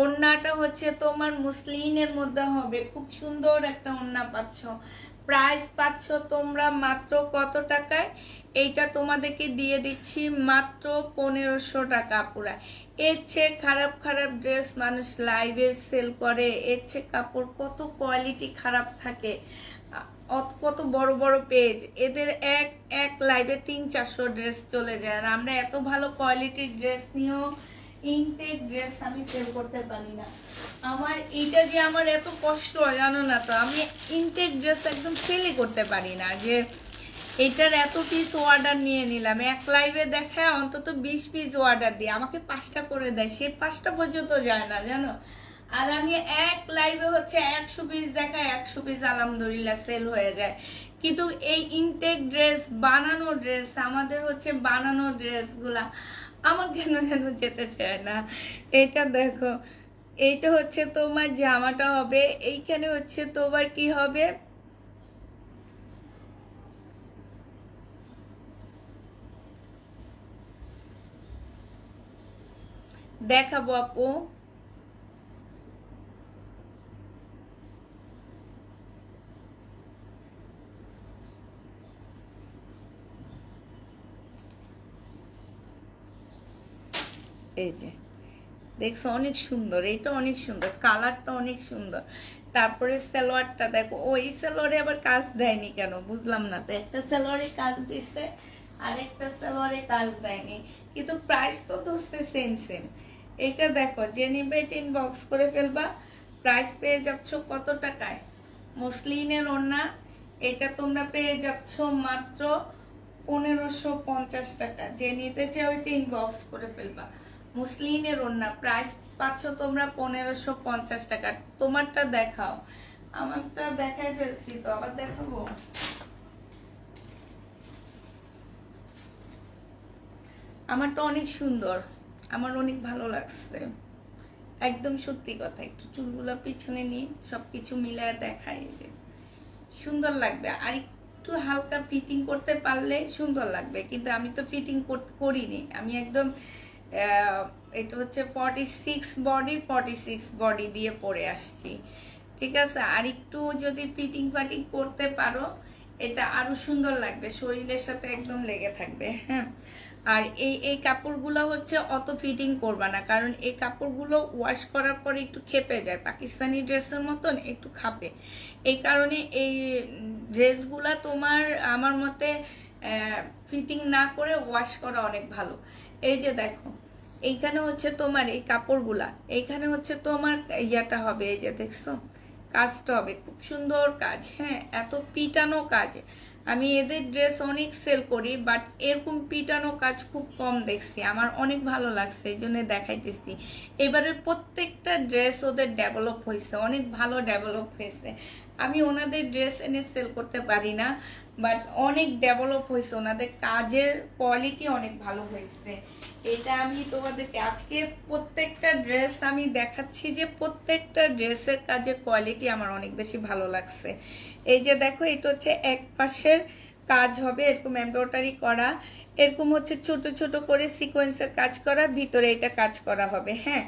ওড়নাটা হচ্ছে তোমার মুসলিনের মধ্যে হবে, খুব সুন্দর একটা ওড়না পাচ্ছ। প্রাইস পাচ্ছ তোমরা মাত্র কত টাকায়? এইটা তোমাদেরকে দিয়ে দিচ্ছি মাত্র 1500 টাকা পুরা। এর চেয়ে খারাপ খারাপ ড্রেস মানুষ লাইভে সেল করে, এর চেয়ে কাপড় কত কোয়ালিটি খারাপ থাকে, কত বড় বড় পেজ, এদের এক এক লাইভে 300-400 ড্রেস চলে যায়। আর আমরা এত ভালো কোয়ালিটির ড্রেস নিয়েও ইনটেক ড্রেস আমি সেল করতে পারি না। আমার এইটা যে আমার এত কষ্ট জানো না তো, আমি ইনটেক ড্রেস একদম সেলই করতে পারি না। যে এটার এত পিস অর্ডার নিয়ে নিলাম, এক লাইভে দেখায় অন্তত 20 পিস অর্ডার দিয়ে আমাকে 5টা করে দেয়, সে 5টা পর্যন্ত যায় না জানো। আর আমি এক লাইভে হচ্ছে 100 পিস দেখায়, 100 পিস আলহামদুলিল্লাহ সেল হয়ে যায়। কিন্তু এই ইনটেক ড্রেস, বানানো ড্রেস, আমাদের হচ্ছে বানানো ড্রেসগুলা আমার কেন যেন যেতে চায় না। এটা দেখো, এইটা হচ্ছে তোমার জামাটা হবে, এইখানে হচ্ছে তোমার কি হবে, দেখাবো আপু। এই যে দেখছো অনেক সুন্দর, এইটা অনেক সুন্দর, কালারটা অনেক সুন্দর। তারপরে সালোয়ারটা দেখো, ওই সালোয়ারে আবার কাজ দেয়নি কেন বুঝলাম না তো। একটা সালোয়ারে কাজ দিচ্ছে আর একটা সালোয়ারে কাজ দেয়নি, কিন্তু প্রাইস তো ধরছে সেম সেম। এইটা দেখো, যে নিবে এটা ইনবক্স করে ফেলবা। প্রাইস পেয়ে যাচ্ছ কত টাকায়? মসলিনের ওড়না, এটা তোমরা পেয়ে যাচ্ছ মাত্র 1550 টাকা। যে নিতে চাও ওইটা ইনবক্স করে ফেলবা। মুসলিনের ওড়না প্রাইস পাচ্ছ তোমরা 1550 টাকা। তোমারটা দেখাও, আমারটা দেখাই ফেলছি তো আবার দেখাবো। আমারটা অনেক সুন্দর, আমার অনেক ভালো লাগছে, একদম সত্যি কথা। একটু চুলগুলো পিছনে নিয়ে সবকিছু মিলায় দেখাই, যে সুন্দর লাগবে। আর একটু হালকা ফিটিং করতে পারলে সুন্দর লাগবে, কিন্তু আমি তো ফিটিং করিনি, আমি একদম এটা হচ্ছে 46 বডি, 46 বডি দিয়ে পরে আসছি, ঠিক আছে। আর একটু যদি ফিটিং ফাটিং করতে পারো এটা আরো সুন্দর লাগবে, শরীরের সাথে একদম লেগে থাকবে। হ্যাঁ, আর এই এই কাপড়গুলো হচ্ছে অত ফিটিং করবা না, কারণ এই কাপড়গুলো ওয়াশ করার পরে একটু খেপে যায়, পাকিস্তানি ড্রেসের মতন একটু খাপে। এই কারণে এই ড্রেসগুলা তোমার আমার মতে ফিটিং না করে ওয়াশ করা অনেক ভালো। এই যে দেখো, এইখানে হচ্ছে তোমার এই কাপড়গুলা, এইখানে হচ্ছে তোমার ইয়াটা হবে, এই যে দেখছো কাজটা হবে, খুব সুন্দর কাজ। হ্যাঁ, এত পিটানো কাজ, আমি এদের ড্রেস অনেক সেল করি, বাট এরকম পিটানো কাজ খুব কম দেখছি, আমার অনেক ভালো লাগছে, এই জন্য দেখাইতেছি। এবারের প্রত্যেকটা ড্রেস ওদের ডেভেলপ হয়েছে, অনেক ভালো ডেভেলপ হয়েছে। আমি ওনাদের ড্রেস এনে সেল করতে পারি না, বাট অনেক ডেভেলপ হয়েছে, ওনাদের কাজের কোয়ালিটি অনেক ভালো হয়েছে। এটা আমি তোমাদেরকে আজকে প্রত্যেকটা ড্রেস আমি দেখাচ্ছি, যে প্রত্যেকটা ড্রেসের কাজের কোয়ালিটি আমার অনেক বেশি ভালো লাগছে। এই যে দেখো, এটা হচ্ছে এক পাশের কাজ হবে এরকম এমব্রয়ডারি করা, এরকম হচ্ছে ছোট ছোট করে সিকোয়েন্সের কাজ করা, ভিতরে এটা কাজ করা হবে। হ্যাঁ,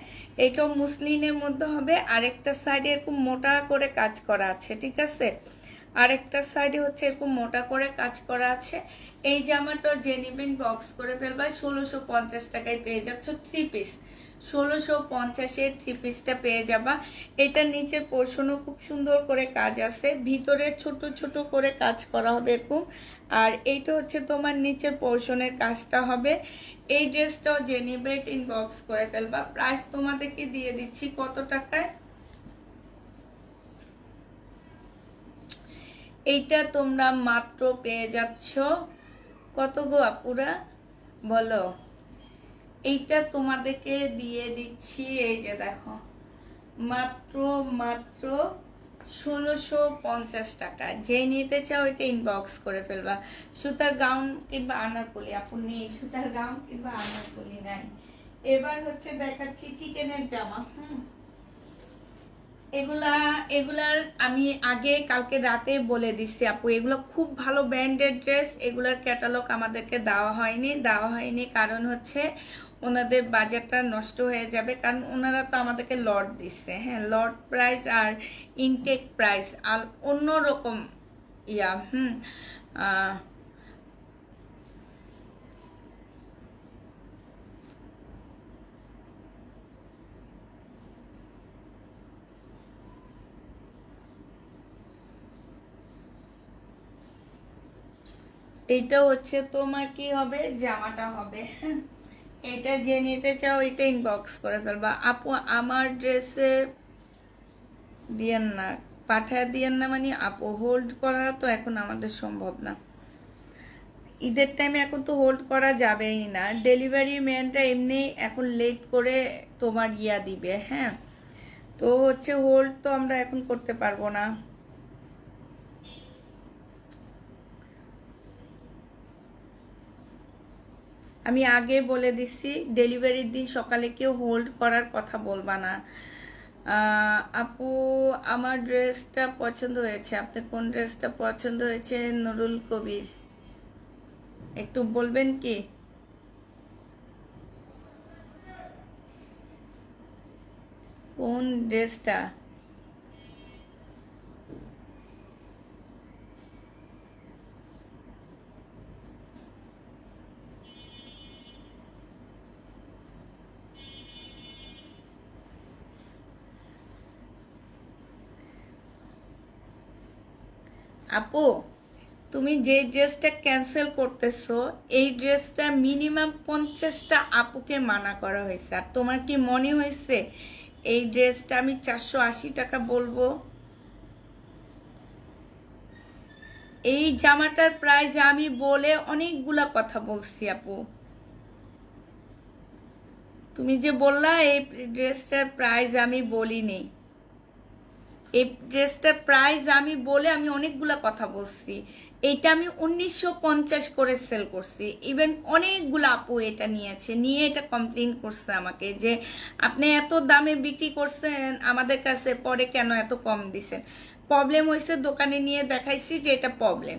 এটাও মুসলিনের মধ্যে হবে, আরেকটা সাইডে এরকম মোটা করে কাজ করা আছে, ঠিক আছে। আরেকটা সাইডে হচ্ছে এরকম মোটা করে কাজ করা আছে। এই জামাটা যে নিবেন বক্স করে ফেলবা, 1650 টাকায় পেয়ে যাচ্ছ 3 পিস। 1650-এ 3 পিসটা পেয়ে যাবা। এটার নিচের পোর্শনও খুব সুন্দর করে কাজ আছে, ভিতরে ছোট ছোট করে কাজ করা হবে এরকম। আর এইটা হচ্ছে তোমার নিচের পোর্শনের কাজটা হবে। এই ড্রেসটাও যে নিবে ইনবক্স করে ফেলবা। প্রাইস তোমাদেরকে দিয়ে দিচ্ছি কত টাকায়? এইটা তোমরা মাত্র পেয়ে যাচ্ছ কত গো আপুরা বলো? এইটা তোমাদেরকে দিয়ে দিচ্ছি, এই যে দেখো, মাত্র মাত্র 1650 টাকা। যে নিতে চাও এটা ইনবক্স করে ফেলবা। সুতার গাউন কিংবা আনারকলি আপু নেই, সুতার গাউন কিংবা আনারকলি নাই। এবার হচ্ছে দেখাচ্ছি চিকেনের জামা। এগুলার আমি আগে কালকে রাতে বলে দিচ্ছি আপু, এগুলো খুব ভালো ব্র্যান্ডেড ড্রেস, এগুলার ক্যাটালগ আমাদেরকে দেওয়া হয়নি কারণ হচ্ছে ওনাদের বাজেটটা নষ্ট হয়ে যাবে, কারণ ওনারা তো আমাদেরকে লট দিচ্ছে। হ্যাঁ, লট প্রাইস আর ইনটেক প্রাইস আর অন্যরকম ইয়া আহ, এইটা হচ্ছে তোমার কি হবে, জামাটা হবে। হ্যাঁ, এটা যে নিতে চাও এটা ইনবক্স করে ফেলবা। আপু আমার ড্রেসের দিয়েন না, পাঠায় দিয়েন না, মানে আপু হোল্ড করা তো এখন আমাদের সম্ভব না। ঈদের টাইমে এখন তো হোল্ড করা যাবেই না। ডেলিভারি ম্যানটা এমনি এখন লেট করে তোমার ইয়া দিবে। হ্যাঁ, তো হচ্ছে হোল্ড তো আমরা এখন করতে পারবো না। আমি আগে বলে দিচ্ছি, ডেলিভারির দিন সকালে কেউ হোল্ড করার কথা বলবা না। আপু আমার ড্রেসটা পছন্দ হয়েছে, আপনি কোন ড্রেসটা পছন্দ হয়েছে? নুরুল কবির, একটু বলবেন কি কোন ড্রেসটা? আপু তুমি যে ড্রেসটা ক্যান্সেল করতেছো, এই ড্রেসটা মিনিমাম 50টা আপুকে মানা করা হয়েছে। আর তোমার কি মনে হয়েছে এই ড্রেসটা আমি 480 টাকা বলবো? এই জামাটার প্রাইস আমি বলে অনেকগুলা কথা বলছি আপু। তুমি যে বললা এই ড্রেসটার প্রাইস আমি বলিনি, এই ড্রেসটার প্রাইস আমি বলে আমি অনেকগুলা কথা বলছি। এইটা আমি 1950 করে সেল করছি। ইভেন অনেকগুলো আপু এটা নিয়েছে, নিয়ে এটা কমপ্লেন করছে আমাকে যে আপনি এত দামে বিক্রি করছেন আমাদের কাছে, পরে কেন এত কম দিছেন। প্রবলেম হয়েছে, দোকানে নিয়ে দেখাইছি যে এটা প্রবলেম,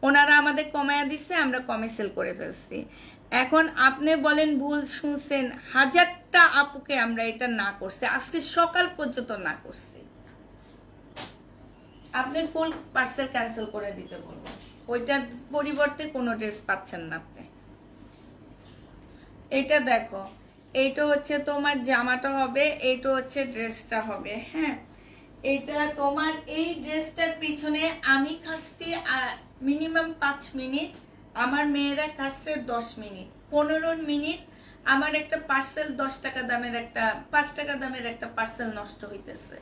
ওনারা আমাদের কমায়া দিচ্ছে, আমরা কমে সেল করে ফেলছি। এখন আপনি বলেন ভুল শুনছেন, হাজারটা আপুকে আমরা এটা না করছি, আজকে সকাল পর্যন্ত না করছি। আপনি ফুল পার্সেল ক্যান্সেল করে দিতে বলবো, ওইটার পরিবর্তে কোনো ড্রেস পাচ্ছেন না আপনি। এটা দেখো, এইটা হচ্ছে তোমার জামাটা হবে, এইটা হচ্ছে ড্রেসটা হবে। হ্যাঁ, এটা তোমার এই ড্রেসটার পিছনে আমি খাটছি মিনিমাম 5 মিনিট, আমার মেয়েরা খাটছে 10 মিনিট, 15 মিনিট। আমার একটা পার্সেল 10 টাকা দামের, একটা 5 টাকা দামের একটা পার্সেল নষ্ট হইতেছে।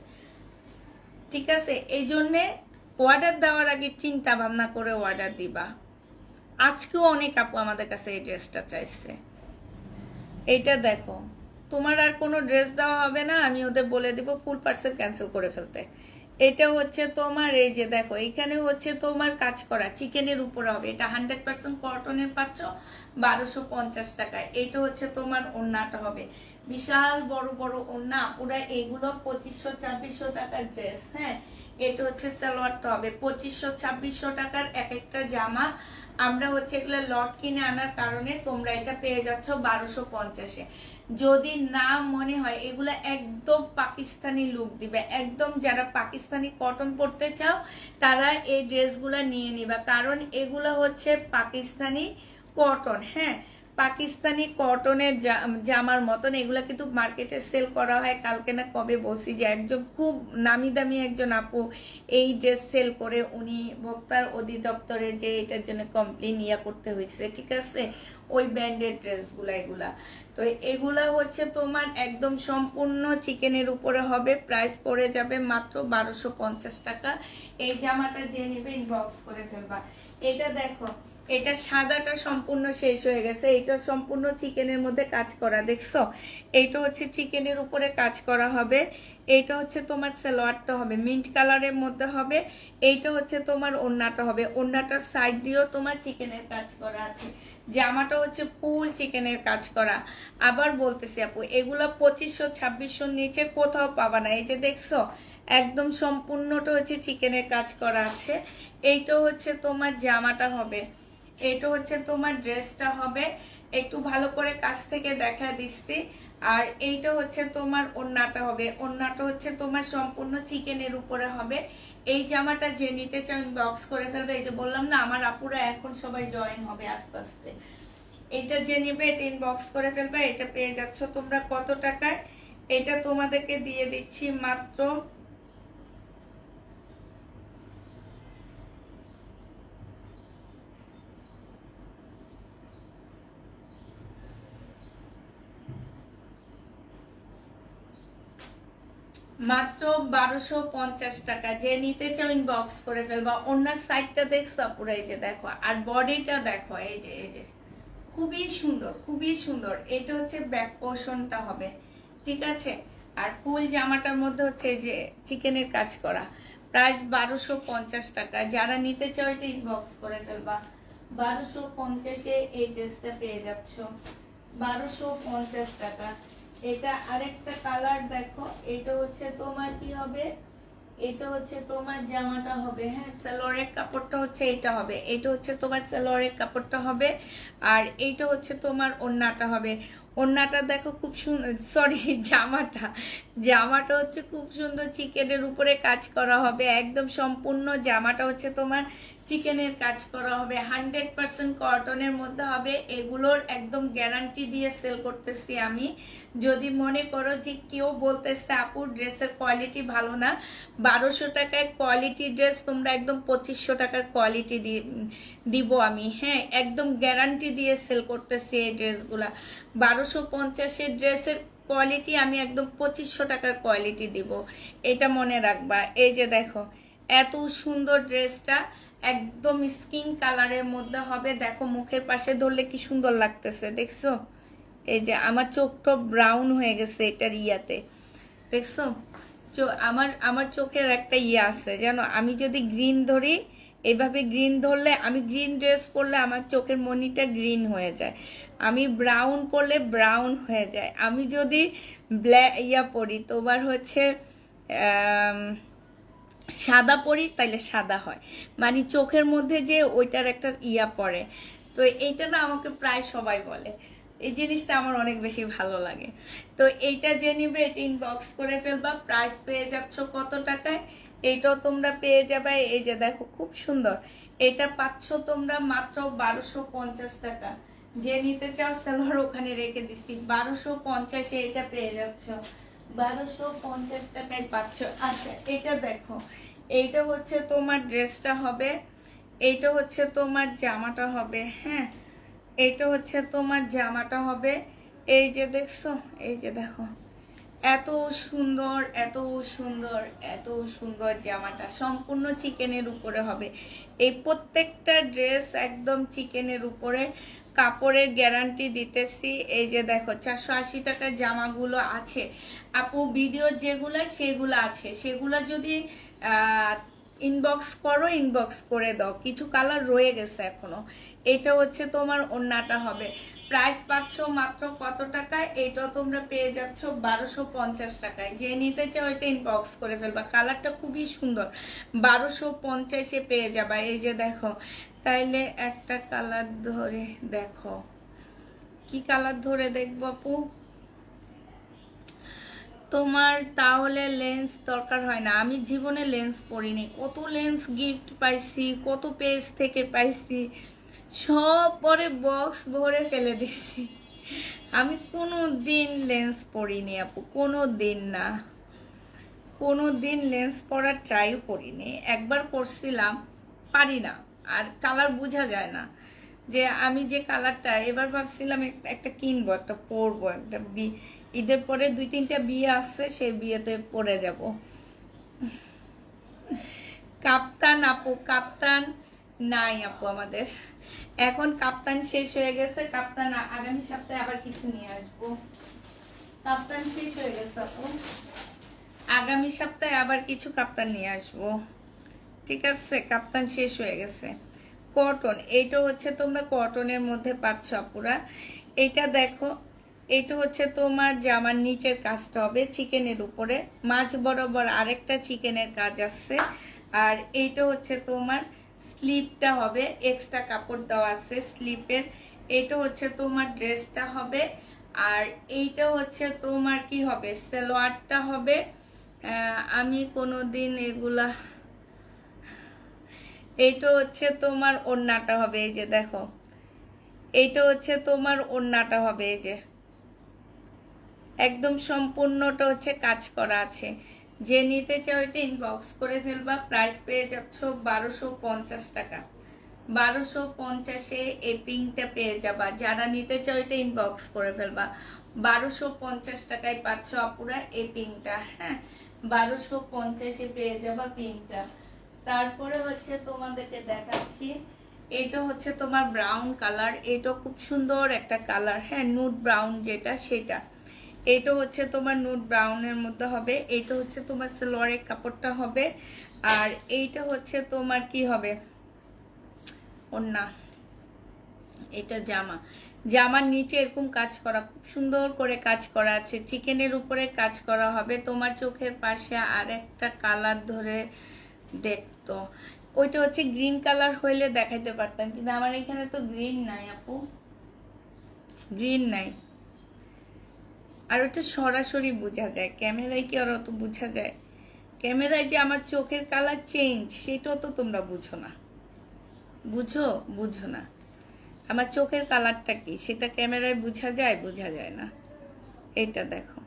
ঠিক আছে, এই জন্যে অর্ডার দেওয়ার আগে চিন্তা ভাবনা করে অর্ডার দিবা। আজকেও অনেক আপু আমাদের কাছে এই ড্রেসটা চাইছে। এইটা দেখো, তোমার আর কোনো ড্রেস দেওয়া হবে না, আমি ওদের বলে দিব ফুল পার্সেল ক্যান্সেল করে ফেলতে। এটা হচ্ছে তোমার, এই যে দেখো এখানে হচ্ছে তোমার কাজ করা চিকেনের উপরে হবে, এটা 100% কটনের পাচ্ছ 1250 টাকায়। এটা হচ্ছে তোমার ওড়নাটা হবে, বিশাল বড় বড় ওড়না, ওরা এগুলো 2500-2600 টাকার ড্রেস। হ্যাঁ, এটা হচ্ছে সালোয়ারটা হবে 2500-2600 টাকার এক একটা জামা। আমরা হচ্ছে এগুলো লট কিনে আনার কারণে তোমরা এটা পেয়ে যাচ্ছ 1250-এ। যদি না মনে হয়, এগুলো একদম পাকিস্তানি লুক দিবে, একদম যারা পাকিস্তানি কটন পরতে চাও তারা এই ড্রেসগুলো নিয়ে নিবা, কারণ এগুলো হচ্ছে পাকিস্তানি কটন। হ্যাঁ, পাকিস্তানি কটনের জামার মতন এগুলা কিন্তু মার্কেটে সেল করা হয়। কালকে না কবে বলছি যে একজন খুব নামি দামি একজন আপু এই ড্রেস সেল করে, উনি ভোক্তার অধিদপ্তরে যে এটার জন্য কমপ্লেন ইয়া করতে হয়েছে। ঠিক আছে, ওই ব্র্যান্ডের ড্রেসগুলা এগুলা। তো এগুলা হচ্ছে তোমার একদম সম্পূর্ণ চিকেনের উপরে হবে, প্রাইস পড়ে যাবে মাত্র 1250 টাকা। এই জামাটা যে নেবে ইনবক্স করে ফেলবা। এটা দেখো, এটা সাদাটা সম্পূর্ণ শেষ হয়ে গেছে, এটা সম্পূর্ণ চিকেনের মধ্যে কাজ করা, দেখছো? এইটা হচ্ছে চিকেনের উপরে কাজ করা হবে। এইটা হচ্ছে তোমার সালোয়ারটা হবে মিন্ট কালারের মধ্যে হবে। এইটা হচ্ছে তোমার ওড়নাটা হবে, ওড়নাটার সাইড দিয়েও তোমার চিকেনের কাজ করা আছে। জামাটা হচ্ছে ফুল চিকেনের কাজ করা। আবার বলতেছি আপু, এগুলো 2500-2600 নিচে কোথাও পাবা না। এই যে দেখছো, একদম সম্পূর্ণটা হচ্ছে চিকেনের কাজ করা আছে। এইটা হচ্ছে তোমার জামাটা হবে, এটা হচ্ছে তোমার ড্রেসটা হবে। একটু ভালো করে কাছ থেকে দেখা দিচ্ছি। আর এইটা হচ্ছে তোমার ওড়নাটা হবে, ওড়নাটা হচ্ছে তোমার সম্পূর্ণ চিকেনের উপরে হবে। এই জামাটা যে নিতে চাও ইনবক্স করে ফেলবে। এই যে বললাম না আমার আপুরা এখন সবাই জয়েন হবে আস্তে আস্তে। এটা যে নিবে এটা ইনবক্স করে ফেলবে। এটা পেয়ে যাচ্ছ তোমরা কত টাকায়? এটা তোমাদেরকে দিয়ে দিচ্ছি মাত্র মাত্র 1250 টাকা। যে নিতে চাও ইনবক্স করে ফেলবা। ওনার সাইডটা দেখছো পুরো, এই যে দেখো, আর বডিটা দেখো, এই যে এই যে খুবই সুন্দর, খুবই সুন্দর। এটা হচ্ছে ব্যাক পোর্শনটা হবে, ঠিক আছে। আর ফুল জামাটার মধ্যে হচ্ছে এই যে চিকেনের কাজ করা। প্রাইস 1250 টাকা। যারা নিতে চাও এটা ইনবক্স করে ফেলবা। 1250-এ এই ড্রেসটা পেয়ে যাচ্ছ, 1250 টাকা। এটা আরেকটা কালার দেখো। এটা হচ্ছে তোমার কি হবে, এটা হচ্ছে তোমার জামাটা হবে, হ্যাঁ সালোয়ারের কাপড়টা হচ্ছে এটা হবে। এটা হচ্ছে তোমার সালোয়ারের কাপড়টা হবে। আর এইটা হচ্ছে তোমার ওড়নাটা হবে। ওড়নাটা দেখো খুব সুন্দর, সরি জামাটা, জামাটা হচ্ছে খুব সুন্দর চিকেনের উপরে কাজ করা হবে। একদম সম্পূর্ণ জামাটা হচ্ছে তোমার চিকেনের কাজ করা হবে। 100% কটনের মধ্যে হবে। এগুলোর একদম গ্যারান্টি দিয়ে সেল করতেছি আমি। যদি মনে করো যে কেউ বলতেছে আপুর ড্রেসের কোয়ালিটি ভালো না, 1200 টাকায় কোয়ালিটি ড্রেস তোমরা একদম 2500 টাকার কোয়ালিটি দিব আমি, হ্যাঁ একদম গ্যারান্টি দিয়ে সেল করতেছি এই ড্রেসগুলা। 1250-এর ড্রেসের কোয়ালিটি আমি একদম 2500 টাকার কোয়ালিটি দিব, এটা মনে রাখবা। এই যে দেখো এত সুন্দর ড্রেসটা, একদম স্কিন কালারের মধ্যে হবে। দেখো মুখের পাশে ধরলে কি সুন্দর লাগতেছে, দেখছো? এই যে আমার চোখটা ব্রাউন হয়ে গেছে এটার ইয়াতে, দেখছো? আমার আমার চোখের একটা ইয়ে আছে জানো, আমি যদি গ্রিন ধরি, এইভাবে গ্রিন ধরলে, আমি গ্রিন ড্রেস পরলে আমার চোখের মনিটা গ্রিন হয়ে যায়। আমি ব্রাউন পরলে ব্রাউন হয়ে যায়। আমি যদি ব্ল্যাক ইয়া পরি, তোমার হচ্ছে সাদা পরি, তাইলে সাদা হয়। মানে চোখের মধ্যে যে ওইটার একটা ইয়া পড়ে। তো এইটা না আমাকে প্রায় সবাই বলে, এই জিনিসটা আমার অনেক বেশি ভালো লাগে। তো এইটা যে নিবে এটা ইনবক্স করে ফেলবা। প্রাইস পেয়ে যাচ্ছ কত টাকায়? এইটাও তোমরা পেয়ে যাবে। এই যে দেখো খুব সুন্দর, এটা পাচ্ছ তোমরা মাত্র 1250 টাকা। যে নিতে চাও সেলোয়ার ওখানে রেখে দিচ্ছি, 1250-এ এটা পেয়ে যাচ্ছ, 1250 টাকায় পাচ্ছ। আচ্ছা এটা দেখো, এইটা হচ্ছে তোমার ড্রেসটা হবে, এইটা হচ্ছে তোমার জামাটা হবে, হ্যাঁ এইটা হচ্ছে তোমার জামাটা হবে। এই যে দেখছো, এই যে দেখো এত সুন্দর, এত সুন্দর, এত সুন্দর জামাটা সম্পূর্ণ চিকেনের উপরে হবে। এই প্রত্যেকটা ড্রেস একদম চিকেনের উপরে, কাপড়ের গ্যারান্টি দিতেছি। এই যে দেখো 480 টাকার জামাগুলো আছে আপু, ভিডিও যেগুলো সেগুলো আছে, সেগুলো যদি ইনবক্স করো, ইনবক্স করে দাও। কিছু কালার রয়ে গেছে এখনো। এটা হচ্ছে তোমার ওড়নাটা হবে। প্রাইস পাচ্ছ মাত্র কত টাকায়? এটাও তোমরা পেয়ে যাচ্ছ 1250 টাকায়। যে নিতে চাও এটা ইনবক্স করে ফেলবা। কালারটা খুবই সুন্দর, 1250-এ পেয়ে যাবা। এই যে দেখো, তাইলে একটা কালার ধরে দেখো, কি কালার ধরে দেখবো আপু? তোমার তাহলে লেন্স দরকার হয় না। আমি জীবনে লেন্স পরিনি, কত লেন্স গিফট পাইছি, কত পেজ থেকে পাইছি, সব পরে বক্স ভরে ফেলে দিচ্ছি। আমি কোনো দিন লেন্স পরিনি আপু, কোনো দিন না, কোনো দিন লেন্স পরার ট্রাইও করিনি। একবার করছিলাম, পারি না। আর কালার বোঝা যায় না। যে আমি যে কালারটা এবার ভাবছিলাম একটা কিনবো, একটা পরবো, একটা ঈদের পরে 2-3টা বিয়ে আসছে, সেই বিয়েতে পরে যাব। কাপ্তান আপু, কাপ্তান নাই আপু আমাদের এখন, কাপ্তান শেষ হয়ে গেছে। কাপ্তান আগামী সপ্তাহে আবার কিছু নিয়ে আসবো। কাপ্তান শেষ হয়ে গেছে আপু, আগামী সপ্তাহে আবার কিছু কাপ্তান নিয়ে আসবো, ঠিক আছে? কাপ্তান শেষ হয়ে গেছে। কটন, এইটা হচ্ছে তোমরা কটনের মধ্যে পাচ্ছ আপুরা। এইটা দেখো, এইটা হচ্ছে তোমার জামার নিচের কাজটা হবে চিকেনের উপরে, মাঝ বরাবর আরেকটা চিকেনের কাজ আছে। আর এইটা হচ্ছে তোমার স্লিপটা হবে, এক্সট্রা কাপড় দেওয়া আছে স্লিপের। এটা হচ্ছে তোমার ড্রেসটা হবে। আর এইটা হচ্ছে তোমার কি হবে, সালোয়ারটা হবে। আমি কোনোদিন এগুলা, এইটা হচ্ছে তোমার ওড়নাটা হবে, এই যে দেখো, এইটা হচ্ছে তোমার ওড়নাটা হবে, এই যে একদম সম্পূর্ণটা হচ্ছে কাজ করা আছে। যে নিতে চাও এটা ইনবক্স করে ফেলবা, প্রাইস পেয়ে যাচ্ছ 1250 টাকা। 1250-এ এই পিঙ্কটা পেয়ে যাবা। যারা নিতে চাও এটা ইনবক্স করে ফেলবা, 1250 টাকায় পাচ্ছ আপুরা এই পিঙ্কটা। হ্যাঁ, 1250-এ পেয়ে যাবা পিঙ্কটা। তারপরে হচ্ছে তোমাদেরকে দেখাচ্ছি, এটা হচ্ছে তোমার ব্রাউন কালার, এটা খুব সুন্দর একটা কালার। হ্যাঁ, নুড ব্রাউন যেটা সেটা, এটা হচ্ছে তোমার নুড ব্রাউনের মধ্যে হবে। এটা হচ্ছে তোমার সালোয়ারের কাপড়টা হবে। আর এইটা হচ্ছে তোমার কি হবে, ওড়না। এটা জামা, জামার নিচে এরকম কাজ করা, খুব সুন্দর করে কাজ করা আছে। চিকেনের উপরে কাজ করা হবে। তোমার চোখের পাশে আর একটা কালার ধরে দেখতো, ওইটা হচ্ছে গ্রিন কালার হইলে দেখাইতে পারতাম, কিন্তু আমার এখানে তো গ্রিন নাই আপু, গ্রিন নাই। আর ওটা সরাসরি বোঝা যায়, ক্যামেরায় কি আর অত বোঝা যায়? ক্যামেরায় যে আমার চোখের কালার চেঞ্জ, সেটাও তো তোমরা বুঝো না। বুঝো? বুঝো না। আমার চোখের কালারটা কি সেটা ক্যামেরায় বোঝা যায়? বোঝা যায় না। এটা দেখো,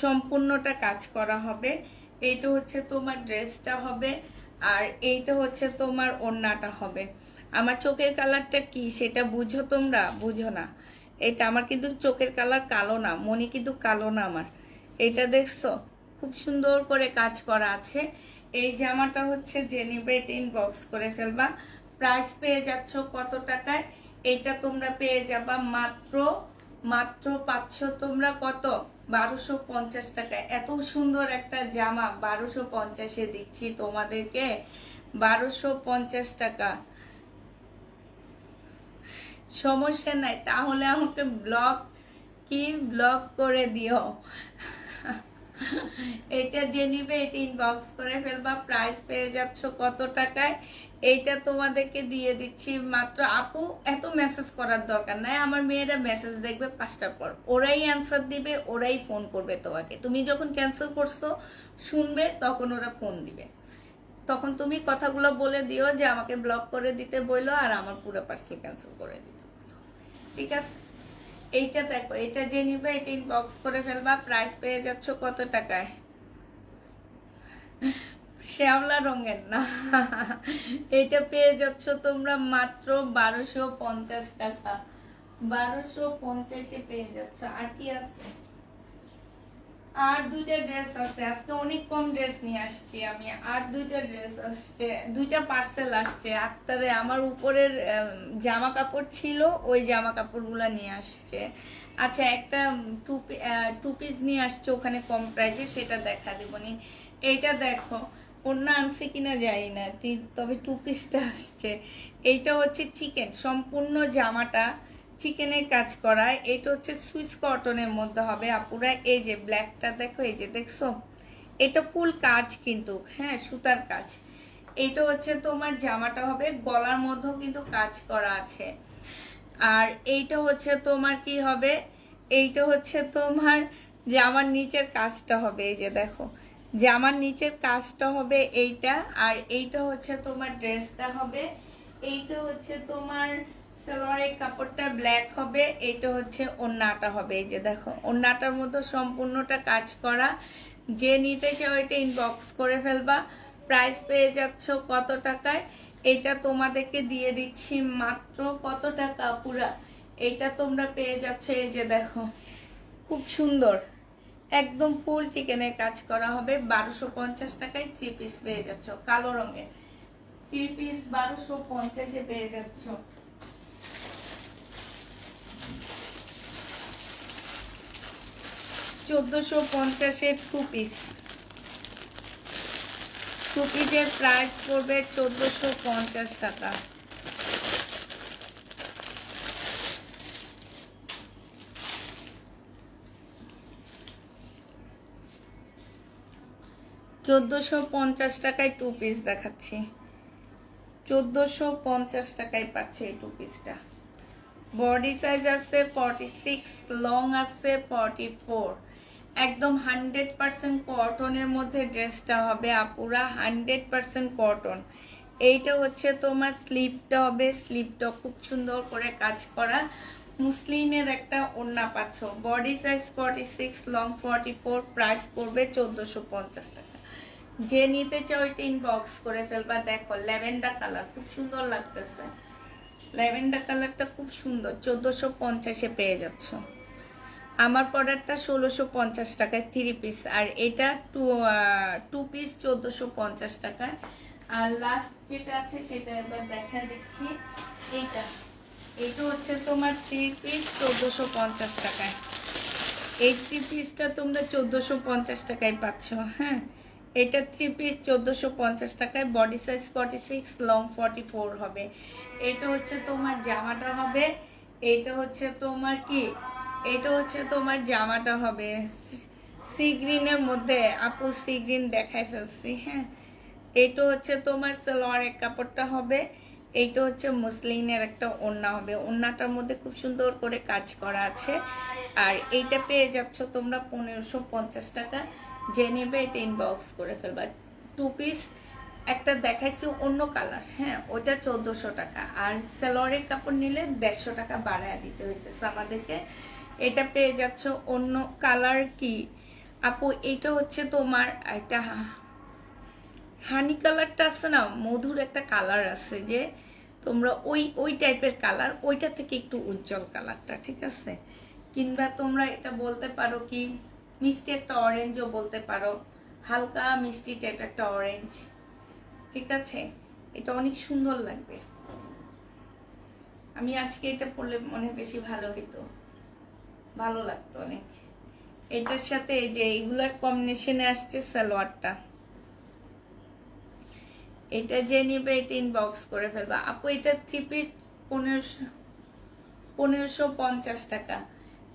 সম্পূর্ণটা কাজ করা হবে। এইটা হচ্ছে তোমার ড্রেসটা হবে। আর এইটা হচ্ছে তোমার ওড়নাটা হবে। আমার চোখের কালারটা কি সেটা বুঝো তোমরা? বুঝো না। এটা আমার কিন্তু চোখের কালার কালো না, মনি কিন্তু কালো না আমার। এটা দেখছো, খুব সুন্দর করে কাজ করা আছে। এই জামাটা হচ্ছে যে নিবে এটা ইনবক্স করে ফেলবা। প্রাইস পেয়ে যাচ্ছ কত টাকায়? এটা তোমরা পেয়ে যাবা মাত্র মাত্র পাচ্ছ তোমরা কত, 1250 টাকায়। এত সুন্দর একটা জামা 1250-এ দিচ্ছি তোমাদেরকে, 1250 টাকা। সমস্যা নাই, তাহলে আমাকে ব্লক করে দিও। এটা যে নিবে এটা ইনবক্স করে ফেলবা। প্রাইস পেয়ে যাচ্ছ কত টাকায়? এইটা তোমাদেরকে দিয়ে দিচ্ছি মাত্র, আপু এত মেসেজ করার দরকার নাই। আমার মেয়েরা মেসেজ দেখবে 5টার পর, ওরাই অ্যান্সার দিবে, ওরাই ফোন করবে তোমাকে। তুমি যখন ক্যান্সেল করছো শুনবে, তখন ওরা ফোন দিবে। তখন তুমি কথাগুলো বলে দিও যে আমাকে ব্লক করে দিতে বললো, আর আমার পুরো পার্সেল ক্যান্সেল করে দিতে বললো। ঠিক আছে? এইটা দেখো, এটা যে নিবে এটা ইনবক্স করে ফেলবা। প্রাইস পেয়ে যাচ্ছ কত টাকায়? শ্যাওলা রঙের না, এটা পেয়ে যাচ্ছ তোমরা মাত্র 1250 টাকা। 1250-এ পেয়ে যাচ্ছ। আর কি আছে? আর দুইটা ড্রেস আছে। আজকে অনেক কম ড্রেস নিয়ে আসছি আমি। আর দুইটা ড্রেস আসছে, দুইটা পার্সেল আসছে। আক্তারে আমার উপরের জামা কাপড় ছিল, ওই জামা কাপড়গুলো নিয়ে আসছে। আচ্ছা, একটা টু পিস নিয়ে আসছে ওখানে কম প্রাইসে, সেটা দেখা দেবনি। এইটা দেখো, ওড়না আনছে কিনা জানি না, তবে টু পিসটা আসছে। এইটা হচ্ছে চিকেন, সম্পূর্ণ জামাটা চিকেনের কাজ করা। এটা হচ্ছে সুইস কটনের মধ্যে হবে আপুরা। এই যে ব্ল্যাকটা দেখো, এই যে দেখছো, এটা ফুল কাজ কিন্তু, হ্যাঁ সুতার কাজ। এটা হচ্ছে তোমার জামাটা হবে, গলার মধ্যেও কিন্তু কাজ করা আছে। আর এইটা হচ্ছে তোমার কি হবে, এইটা হচ্ছে তোমার জামার নিচের কাজটা হবে। এই যে দেখো, জামার নিচের কাজটা হবে এইটা। আর এইটা হচ্ছে তোমার ড্রেসটা হবে। এইটা হচ্ছে তোমার সালোয়ারের কাপড়টা ব্ল্যাক হবে। এইটা হচ্ছে ওড়নাটা হবে। এই যে দেখো, ওড়নাটার মতো সম্পূর্ণটা কাজ করা। যে নিতে চাও এটা ইনবক্স করে ফেলবা। প্রাইস পেয়ে যাচ্ছ কত টাকায়? এটা তোমাদেরকে দিয়ে দিচ্ছি মাত্র কত টাকা পুরা? এটা তোমরা পেয়ে যাচ্ছ, এই যে দেখো, খুব সুন্দর একদম ফুল চিকেনের কাজ করা হবে। 1250 টাকায় 3 পিস পেয়ে যাচ্ছ, কালো রঙের 3 পিস 1250-এ পেয়ে যাচ্ছ। 1450-এর 2 পিস। 2 পিসের প্রাইস পড়বে 1450 টাকা। টাকায় 2 পিস দেখাচ্ছি। 1450 টাকায় পাচ্ছে এই 2 পিসটা। বডি সাইজ আছে 46, লং আছে 44। একদম 100% কটনের মধ্যে ড্রেসটা হবে আপুরা, 100% কটন। এইটা হচ্ছে তোমার স্লিপটা হবে, স্লিপটা খুব সুন্দর করে কাজ করা মুসলিনের একটা ওড়না পাচ্ছ। বডি সাইজ 46, লং 44, প্রাইস পড়বে 1450 টাকা। যে নিতে চাও ওইটা ইনবক্স করে ফেলবা। দেখো ল্যাভেন্ডার কালার খুব সুন্দর লাগতেছে, ল্যাভেন্ডার কালারটা খুব সুন্দর, 1450-এ পেয়ে যাচ্ছ। আমার প্রোডাক্টটা 1650 টাকায় 3 পিস, আর এটা টু পিস 1450 টাকায়। আর লাস্ট যেটা আছে সেটা এবার দেখা দিচ্ছি। এইটা এইটা হচ্ছে তোমার 3 পিস 1450 টাকায়। এই 3 পিসটা তোমরা 1450 টাকায় পাচ্ছ। হ্যাঁ, এটা 3 পিস 1450 টাকায়, বডি সাইজ 46, লং 44 হবে। এটা হচ্ছে তোমার জামাটা হবে, এটা হচ্ছে তোমার কি, এটা হচ্ছে তোমার জামাটা হবে সি গ্রিনের মধ্যে। আপু সি গ্রিন দেখায় ফেলছি। হ্যাঁ, এইটা হচ্ছে তোমার সালোয়ারের কাপড়টা হবে, এইটা হচ্ছে মুসলিনের একটা ওড়না হবে, ওড়নাটার মধ্যে খুব সুন্দর করে কাজ করা আছে। আর এইটা পেয়ে যাচ্ছ তোমরা 1550 টাকা। যে নেবে এটা ইনবক্স করে ফেলবা। 2 পিস একটা দেখাইছি অন্য কালার, হ্যাঁ ওটা 1400 টাকা, আর সালোয়ারের কাপড় নিলে 150 টাকা বাড়ায় দিতে হইতেছে আমাদেরকে। এটা পেয়ে যাচ্ছ অন্য কালার কি আপু, এটা হচ্ছে তোমার একটা হানি কালারটা আছে না, মধুর একটা কালার আছে যে তোমরা ওই ওই টাইপের কালার, ওইটা থেকে একটু উজ্জ্বল কালারটা, ঠিক আছে। কিংবা তোমরা এটা বলতে পারো কি মিষ্টি একটা অরেঞ্জও বলতে পারো, হালকা মিষ্টি টাইপ একটা অরেঞ্জ, ঠিক আছে। এটা অনেক সুন্দর লাগবে। আমি আজকে এটা পরলে মনে বেশি ভালো হইতো, ভালো লাগতো অনেক। এটার সাথে এই যে এইগুলার কম্বিনেশনে আসছে সালোয়ারটা, এটা যে নিবে এটা ইনবক্স করে ফেলবা। আপু এটা 3 পিস 1550 টাকা।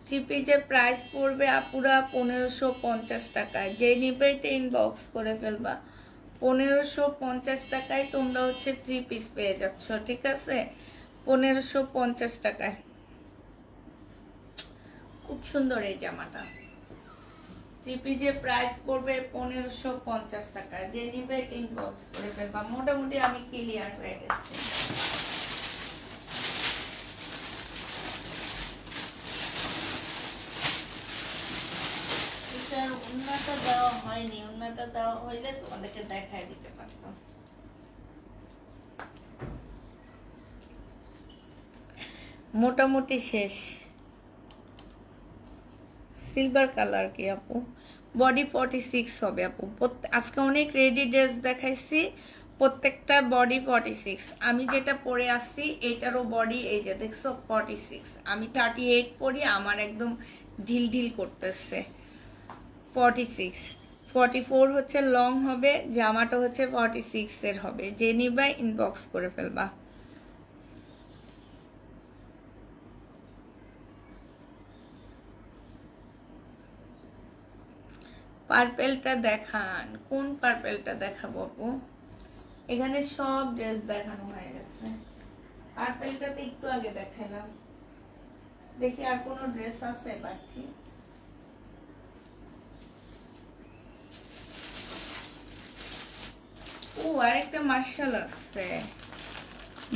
3 পিসের প্রাইস পড়বে আপুরা 1550 টাকা। যে নিবে এটা ইনবক্স করে ফেলবা। 1550 টাকায় তোমরা হচ্ছে 3 পিস পেয়ে যাচ্ছ, ঠিক আছে। 1550 টাকায় খুব সুন্দর এই জামাটা। 3 পিসের প্রাইস পড়বে 1550 টাকা। যে নিবে ইনবক্স করে ফেলবা। মোটামুটি আমি ক্লিয়ার হয়ে গেছি। এটার ওড়নাটা দেওয়া হয়নি, ওড়নাটা দেওয়া হইলে তোমাদেরকে দেখাই দিতে পারতাম। মোটামুটি শেষ। সিলভার কালার কি আপু, বডি 46 হবে আপু। আজকে অনেক রেডি ড্রেস দেখাইছি, প্রত্যেকটা বডি 46। আমি যেটা পরে আসছি এইটারও বডি এই যে দেখছো 46। আমি 38 পরি, আমার একদম ঢিল ঢিল করতেছে। 46, 44 হচ্ছে লং হবে, জামাটা হচ্ছে 46 এর হবে। যে নিবা ইনবক্স করে ফেলবা। পার্পেলটা দেখান, কোন পার্পেলটা দেখাবো আপু? এখানে সব ড্রেস দেখানো হয়ে গেছে, পার্পেলটাতে একটু আগে দেখালাম। দেখি আর কোনো ড্রেস আছে বাকি। ও আরেকটা মার্শাল আছে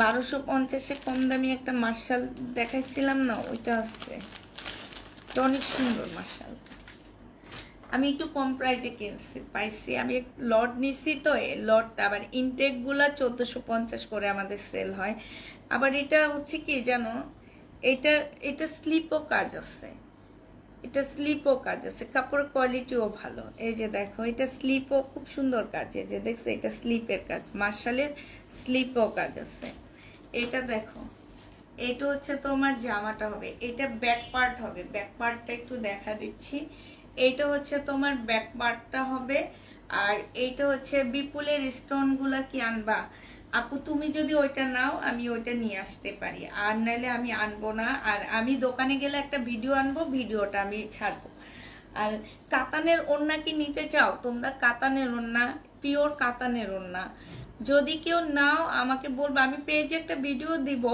1250-এ, কম দামি একটা মার্শাল দেখাইছিলাম না, ওইটা আছে। এটা অনেক সুন্দর মার্শাল। আমি একটু কম প্রাইসে কিনছি, পাইছি। আমি লট নিছি তো, লটটা আবার ইনটেকগুলা 1450 করে আমাদের সেল হয়। আবার এটা হচ্ছে কি জানো, এটা এটা স্লিপও কাজ আছে, এটা স্লিপও কাজ আছে, কাপড়ের কোয়ালিটিও ভালো। এই যে দেখো এটা স্লিপও খুব সুন্দর কাজ, এই যে দেখছো এটা স্লিপের কাজ, মার্শালের স্লিপও কাজ আছে। এটা দেখো, এটা হচ্ছে তোমার জামাটা হবে, এটা ব্যাক পার্ট হবে। ব্যাক পার্টটা একটু দেখা দিচ্ছি। এইটা হচ্ছে তোমার ব্যাক পার্টটা হবে। আর এইটা হচ্ছে বিপুলের স্টোনগুলা কি আনবা আপু? তুমি যদি ওইটা নাও আমি ওইটা নিয়ে আসতে পারি, আর নাইলে আমি আনবো না। আর আমি দোকানে গেলে একটা ভিডিও আনবো, ভিডিওটা আমি ছাড়বো। আর কাতানের ওড়না কি নিতে চাও তোমরা? কাতানের ওড়না, পিওর কাতানের ওড়না যদি কেউ নাও আমাকে বলবো, আমি পেজে একটা ভিডিও দিব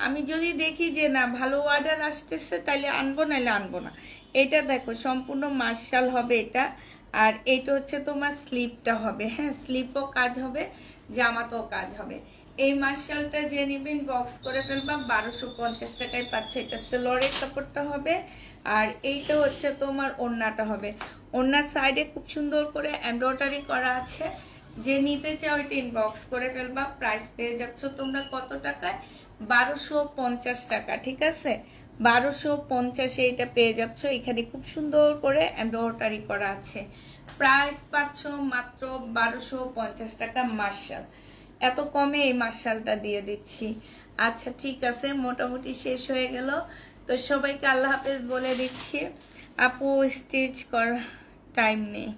আমি যদি দেখি যে না ভালো অর্ডার আসতেছে তাহলে আনবো, নাহলে আনবো না। এটা দেখো সম্পূর্ণ মার্শাল হবে এটা। আর এইটা হচ্ছে তোমার স্লিপটা হবে, হ্যাঁ স্লিপও কাজ হবে, জামাতেও কাজ হবে। এই মার্শালটা যে নেবেন বক্স করে ফেলবা, 1250 টাকায় পাচ্ছে। এটা সেলোয়ারের কাপড়টা হবে। আর এইটা হচ্ছে তোমার ওড়নাটা হবে। ওড়নার সাইডে খুব সুন্দর করে এমব্রয়ডারি করা আছে। যে নিতে চাও এটা ইনবক্স করে ফেলবা। প্রাইস পেয়ে যাচ্ছ তোমরা কত টাকায়? 1250 টাকা, ঠিক আছে? 1250-এ এটা পেয়ে যাচ্ছ। এখানে খুব সুন্দর করে এমব্রয়ডারি করা আছে। প্রাইস পাচ্ছ মাত্র 1250 টাকা মার্শাল। এত কমে এই মার্শালটা দিয়ে দিচ্ছি। আচ্ছা ঠিক আছে, মোটামুটি শেষ হয়ে গেল। তো সবাইকে আল্লাহ হাফেজ বলে দিচ্ছি। আপু স্টিচ করা টাইম নেই।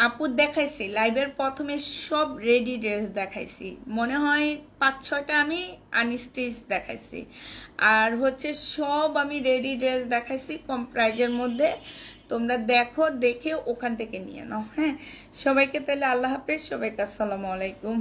আপু দেখাইছি লাইভের প্রথমে সব রেডি ড্রেস দেখাইছি, মনে হয় 5-6টা আমি আনস্টিচ দেখাইছি। আর হচ্ছে সব আমি রেডি ড্রেস দেখাইছি কম প্রাইজের মধ্যে। তোমরা দেখো, দেখে ওখান থেকে নিয়ে নাও। হ্যাঁ, সবাইকে তাহলে আল্লাহ হাফেজ, সবাইকে আসসালামু আলাইকুম।